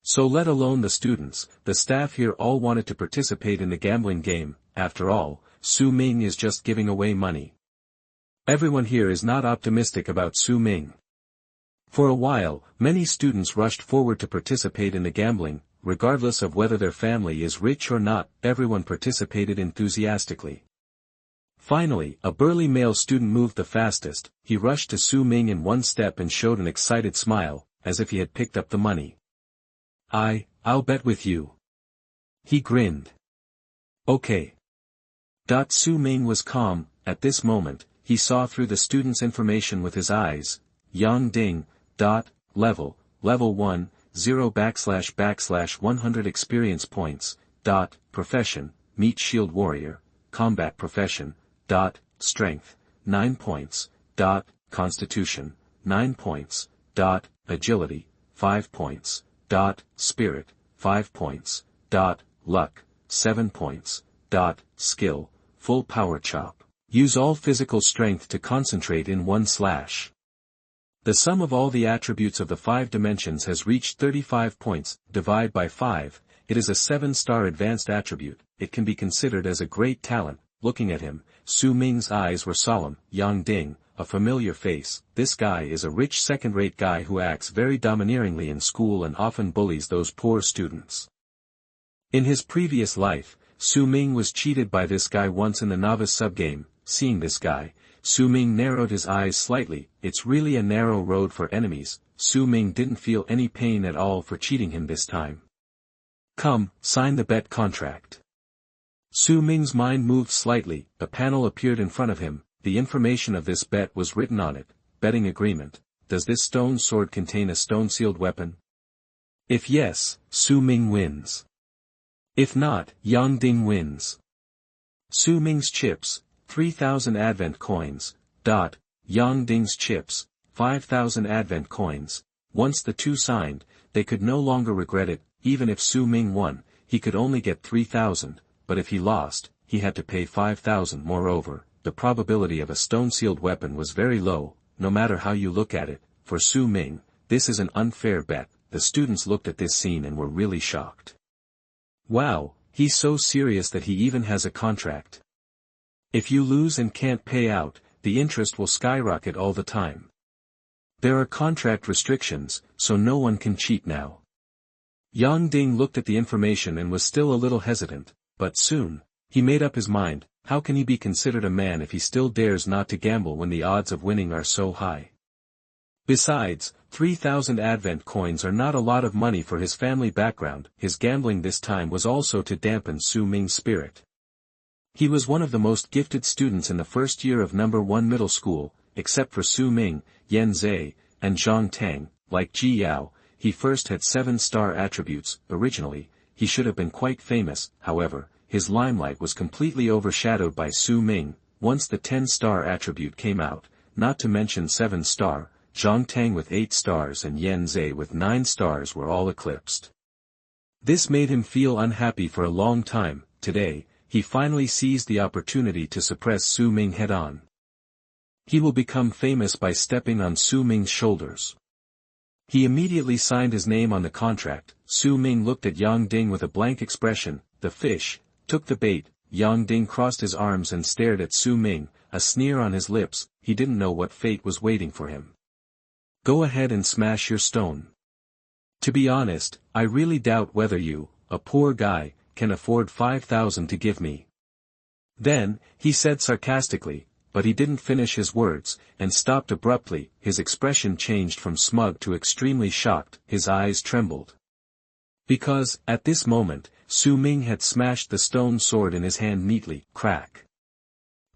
So let alone the students, the staff here all wanted to participate in the gambling game. After all, Su Ming is just giving away money. Everyone here is not optimistic about Su Ming. For a while, many students rushed forward to participate in the gambling. Regardless of whether their family is rich or not, everyone participated enthusiastically. Finally, a burly male student moved the fastest. He rushed to Su Ming in one step and showed an excited smile, as if he had picked up the money. I'll bet with you. He grinned. Okay. Su Ming was calm. At this moment, he saw through the student's information with his eyes. Yang Ding. Level 1. 0/100 experience points. Profession, meat shield warrior, combat profession. Strength, 9 points. Constitution, 9 points. Agility, 5 points. Spirit, 5 points. Luck, 7 points. Skill, full power chop. Use all physical strength to concentrate in 1/. The sum of all the attributes of the 5 dimensions has reached 35 points. Divide by 5, it is a 7-star advanced attribute. It can be considered as a great talent. Looking at him, Su Ming's eyes were solemn. Yang Ding, a familiar face. This guy is a rich second-rate guy who acts very domineeringly in school and often bullies those poor students. In his previous life, Su Ming was cheated by this guy once in the novice subgame. Seeing this guy, Su Ming narrowed his eyes slightly. It's really a narrow road for enemies. Su Ming didn't feel any pain at all for cheating him this time. Come, sign the bet contract. Su Ming's mind moved slightly. A panel appeared in front of him. The information of this bet was written on it. Betting agreement. Does this stone sword contain a stone-sealed weapon? If yes, Su Ming wins. If not, Yang Ding wins. Su Ming's chips, 3,000 Advent coins. Yang Ding's chips, 5,000 Advent coins. Once the two signed, they could no longer regret it. Even if Su Ming won, he could only get 3,000, but if he lost, he had to pay 5,000. Moreover, the probability of a stone-sealed weapon was very low. No matter how you look at it, for Su Ming, this is an unfair bet. The students looked at this scene and were really shocked. Wow, he's so serious that he even has a contract. If you lose and can't pay out, the interest will skyrocket all the time. There are contract restrictions, so no one can cheat now. Yang Ding looked at the information and was still a little hesitant, but soon, he made up his mind. How can he be considered a man if he still dares not to gamble when the odds of winning are so high? Besides, 3,000 Advent coins are not a lot of money for his family background. His gambling this time was also to dampen Su Ming's spirit. He was one of the most gifted students in the first year of No. 1 middle school. Except for Su Ming, Yan Zhe, and Zhang Tang. Like Ji Yao, he first had 7-star attributes. Originally, he should have been quite famous. However, his limelight was completely overshadowed by Su Ming. Once the 10-star attribute came out, not to mention 7-star, Zhang Tang with 8 stars and Yan Zhe with 9 stars were all eclipsed. This made him feel unhappy for a long time. Today, he finally seized the opportunity to suppress Su Ming head-on. He will become famous by stepping on Su Ming's shoulders. He immediately signed his name on the contract. Su Ming looked at Yang Ding with a blank expression. The fish took the bait. Yang Ding crossed his arms and stared at Su Ming, a sneer on his lips. He didn't know what fate was waiting for him. Go ahead and smash your stone. To be honest, I really doubt whether you, a poor guy, can afford 5,000 to give me. Then, he said sarcastically, but he didn't finish his words, and stopped abruptly. His expression changed from smug to extremely shocked, his eyes trembled. Because, at this moment, Su Ming had smashed the stone sword in his hand neatly, crack.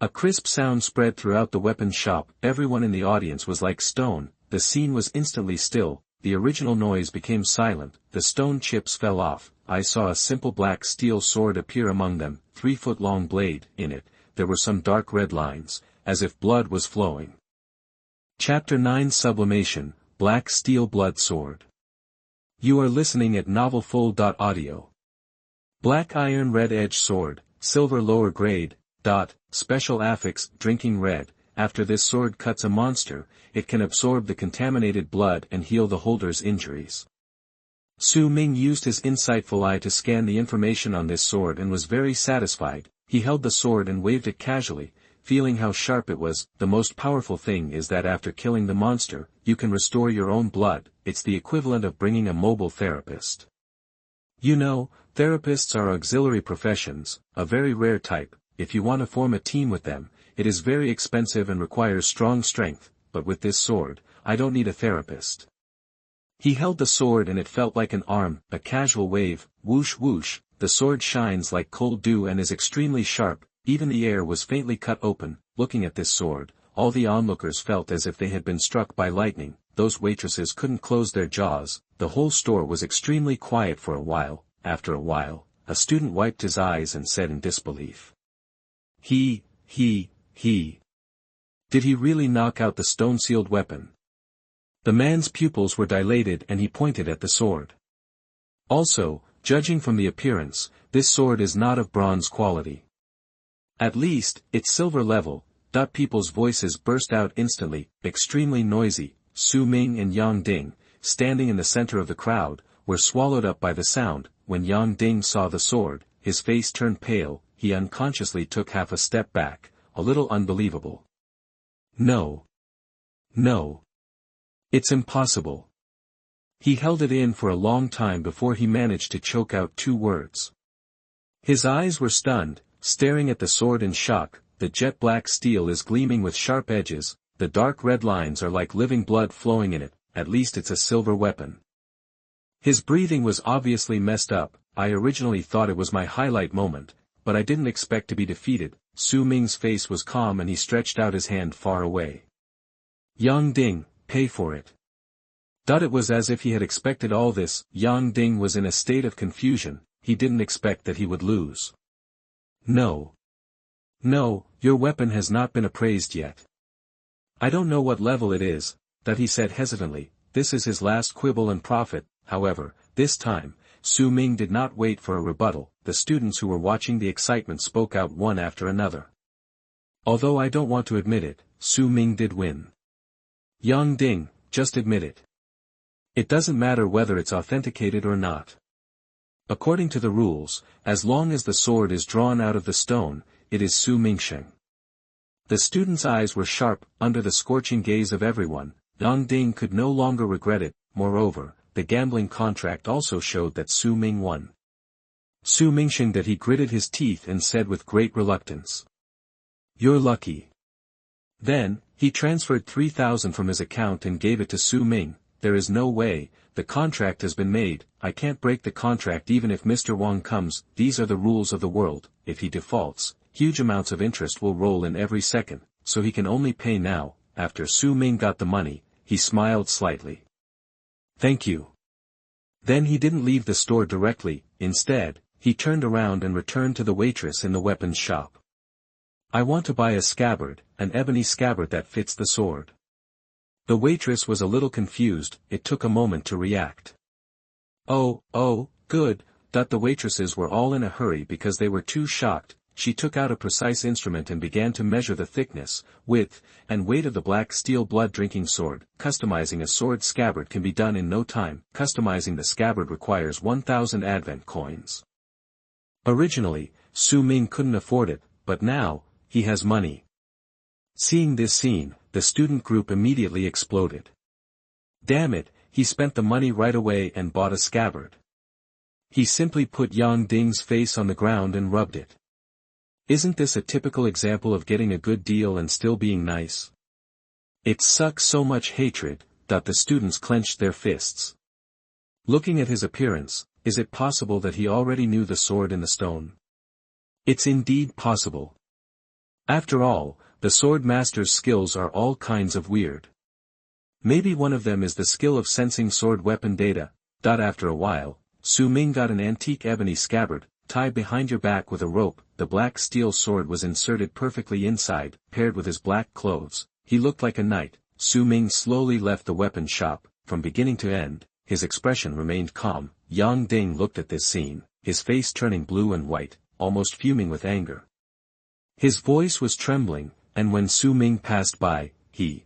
A crisp sound spread throughout the weapon shop. Everyone in the audience was like stone. The scene was instantly still, the original noise became silent, the stone chips fell off. I saw a simple black steel sword appear among them, 3-foot-long blade. In it, there were some dark red lines, as if blood was flowing. Chapter 9 Sublimation, Black Steel Blood Sword. You are listening at novelfull.audio. Black iron red edge sword, silver lower grade, special affix, drinking red. After this sword cuts a monster, it can absorb the contaminated blood and heal the holder's injuries. Su Ming used his insightful eye to scan the information on this sword and was very satisfied. He held the sword and waved it casually, feeling how sharp it was. The most powerful thing is that after killing the monster, you can restore your own blood. It's the equivalent of bringing a mobile therapist. You know, therapists are auxiliary professions, a very rare type. If you want to form a team with them, it is very expensive and requires strong strength, but with this sword, I don't need a therapist. He held the sword and it felt like an arm, a casual wave, whoosh whoosh, the sword shines like cold dew and is extremely sharp. Even the air was faintly cut open. Looking at this sword, all the onlookers felt as if they had been struck by lightning. Those waitresses couldn't close their jaws. The whole store was extremely quiet for a while. After a while, a student wiped his eyes and said in disbelief, He. Did he really knock out the stone-sealed weapon? The man's pupils were dilated and he pointed at the sword. Also, judging from the appearance, this sword is not of bronze quality. At least, it's silver level. People's voices burst out instantly, extremely noisy. Su Ming and Yang Ding, standing in the center of the crowd, were swallowed up by the sound. When Yang Ding saw the sword, his face turned pale. He unconsciously took half a step back, a little unbelievable. No. It's impossible. He held it in for a long time before he managed to choke out 2 words. His eyes were stunned, staring at the sword in shock. The jet black steel is gleaming with sharp edges, the dark red lines are like living blood flowing in it. At least it's a silver weapon. His breathing was obviously messed up. I originally thought it was my highlight moment, but I didn't expect to be defeated. Su Ming's face was calm and he stretched out his hand far away. Yang Ding, pay for it. It was as if he had expected all this. Yang Ding was in a state of confusion. He didn't expect that he would lose. No, your weapon has not been appraised yet. I don't know what level it is, he said hesitantly. This is his last quibble and profit. However, this time, Su Ming did not wait for a rebuttal. The students who were watching the excitement spoke out one after another. Although I don't want to admit it, Su Ming did win. Yang Ding, just admit it. It doesn't matter whether it's authenticated or not. According to the rules, as long as the sword is drawn out of the stone, it is Su Mingsheng. The student's eyes were sharp. Under the scorching gaze of everyone, Yang Ding could no longer regret it. Moreover, the gambling contract also showed that Su Ming won. Su Mingsheng that he gritted his teeth and said with great reluctance. You're lucky. Then, he transferred 3,000 from his account and gave it to Su Ming. There is no way, the contract has been made. I can't break the contract even if Mr. Wang comes. These are the rules of the world. If he defaults, huge amounts of interest will roll in every second, so he can only pay now. After Su Ming got the money, he smiled slightly. Thank you. Then he didn't leave the store directly. Instead, he turned around and returned to the waitress in the weapons shop. I want to buy a scabbard, an ebony scabbard that fits the sword. The waitress was a little confused. It took a moment to react. Oh, good. The waitresses were all in a hurry because they were too shocked. She took out a precise instrument and began to measure the thickness, width, and weight of the black steel blood-drinking sword. Customizing a sword scabbard can be done in no time. Customizing the scabbard requires 1,000 advent coins. Originally, Su Ming couldn't afford it, but now, he has money. Seeing this scene, the student group immediately exploded. Damn it, he spent the money right away and bought a scabbard. He simply put Yang Ding's face on the ground and rubbed it. Isn't this a typical example of getting a good deal and still being nice? It sucks so much hatred, that the students clenched their fists. Looking at his appearance, is it possible that he already knew the sword in the stone? It's indeed possible. After all, the sword master's skills are all kinds of weird. Maybe one of them is the skill of sensing sword weapon data. After a while, Su Ming got an antique ebony scabbard, tied behind your back with a rope. The black steel sword was inserted perfectly inside, paired with his black clothes. He looked like a knight. Su Ming slowly left the weapon shop. From beginning to end, his expression remained calm. Yang Ding looked at this scene, his face turning blue and white, almost fuming with anger. His voice was trembling, and when Su Ming passed by, he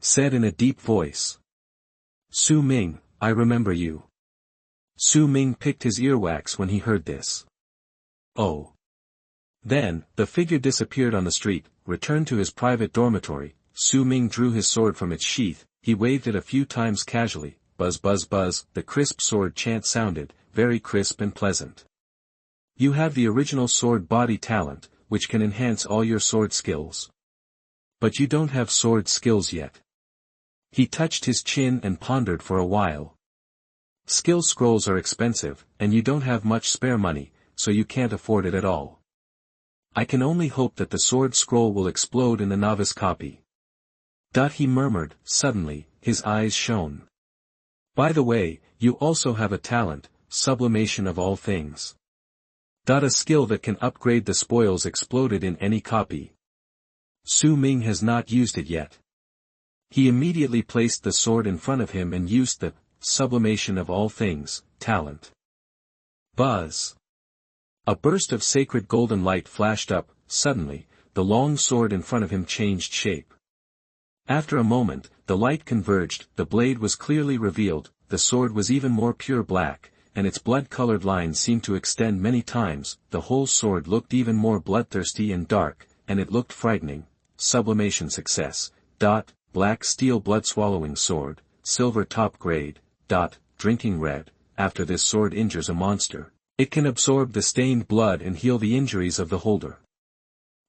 said in a deep voice, "Su Ming, I remember you." Su Ming picked his earwax when he heard this. Oh. Then, the figure disappeared on the street, returned to his private dormitory. Su Ming drew his sword from its sheath, he waved it a few times casually. Buzz buzz buzz, the crisp sword chant sounded, very crisp and pleasant. You have the original sword body talent, which can enhance all your sword skills. But you don't have sword skills yet. He touched his chin and pondered for a while. Skill scrolls are expensive, and you don't have much spare money, so you can't afford it at all. I can only hope that the sword scroll will explode in the novice copy. He murmured. Suddenly, his eyes shone. By the way, you also have a talent, sublimation of all things. A skill that can upgrade the spoils exploded in any copy. Su Ming has not used it yet. He immediately placed the sword in front of him and used the sublimation of all things talent. Buzz. A burst of sacred golden light flashed up. Suddenly, the long sword in front of him changed shape. After a moment, the light converged, the blade was clearly revealed, the sword was even more pure black, and its blood-colored lines seemed to extend many times. The whole sword looked even more bloodthirsty and dark, and it looked frightening. Sublimation success. Black steel blood-swallowing sword, silver top grade. Drinking red. After this sword injures a monster, it can absorb the stained blood and heal the injuries of the holder.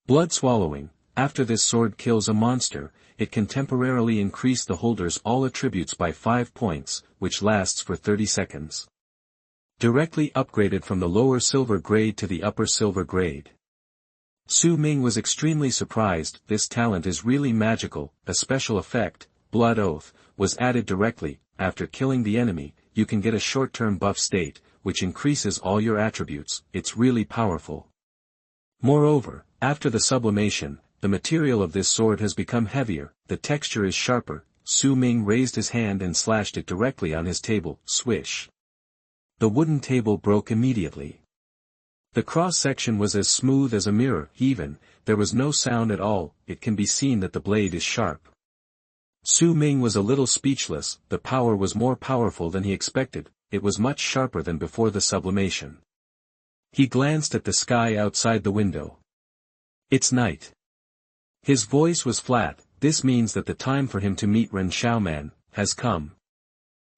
Blood swallowing. After this sword kills a monster, it can temporarily increase the holder's all attributes by 5 points, which lasts for 30 seconds. Directly upgraded from the lower silver grade to the upper silver grade. Su Ming was extremely surprised. This talent is really magical. A special effect, Blood Oath, was added directly. After killing the enemy, you can get a short-term buff state, which increases all your attributes. It's really powerful. Moreover, after the sublimation, the material of this sword has become heavier, the texture is sharper. Su Ming raised his hand and slashed it directly on his table. Swish. The wooden table broke immediately. The cross-section was as smooth as a mirror. Even, there was no sound at all. It can be seen that the blade is sharp. Su Ming was a little speechless. The power was more powerful than he expected. It was much sharper than before the sublimation. He glanced at the sky outside the window. It's night. His voice was flat. This means that the time for him to meet Ren Xiaoman has come.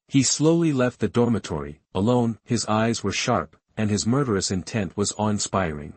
He slowly left the dormitory, alone. His eyes were sharp, and his murderous intent was awe-inspiring.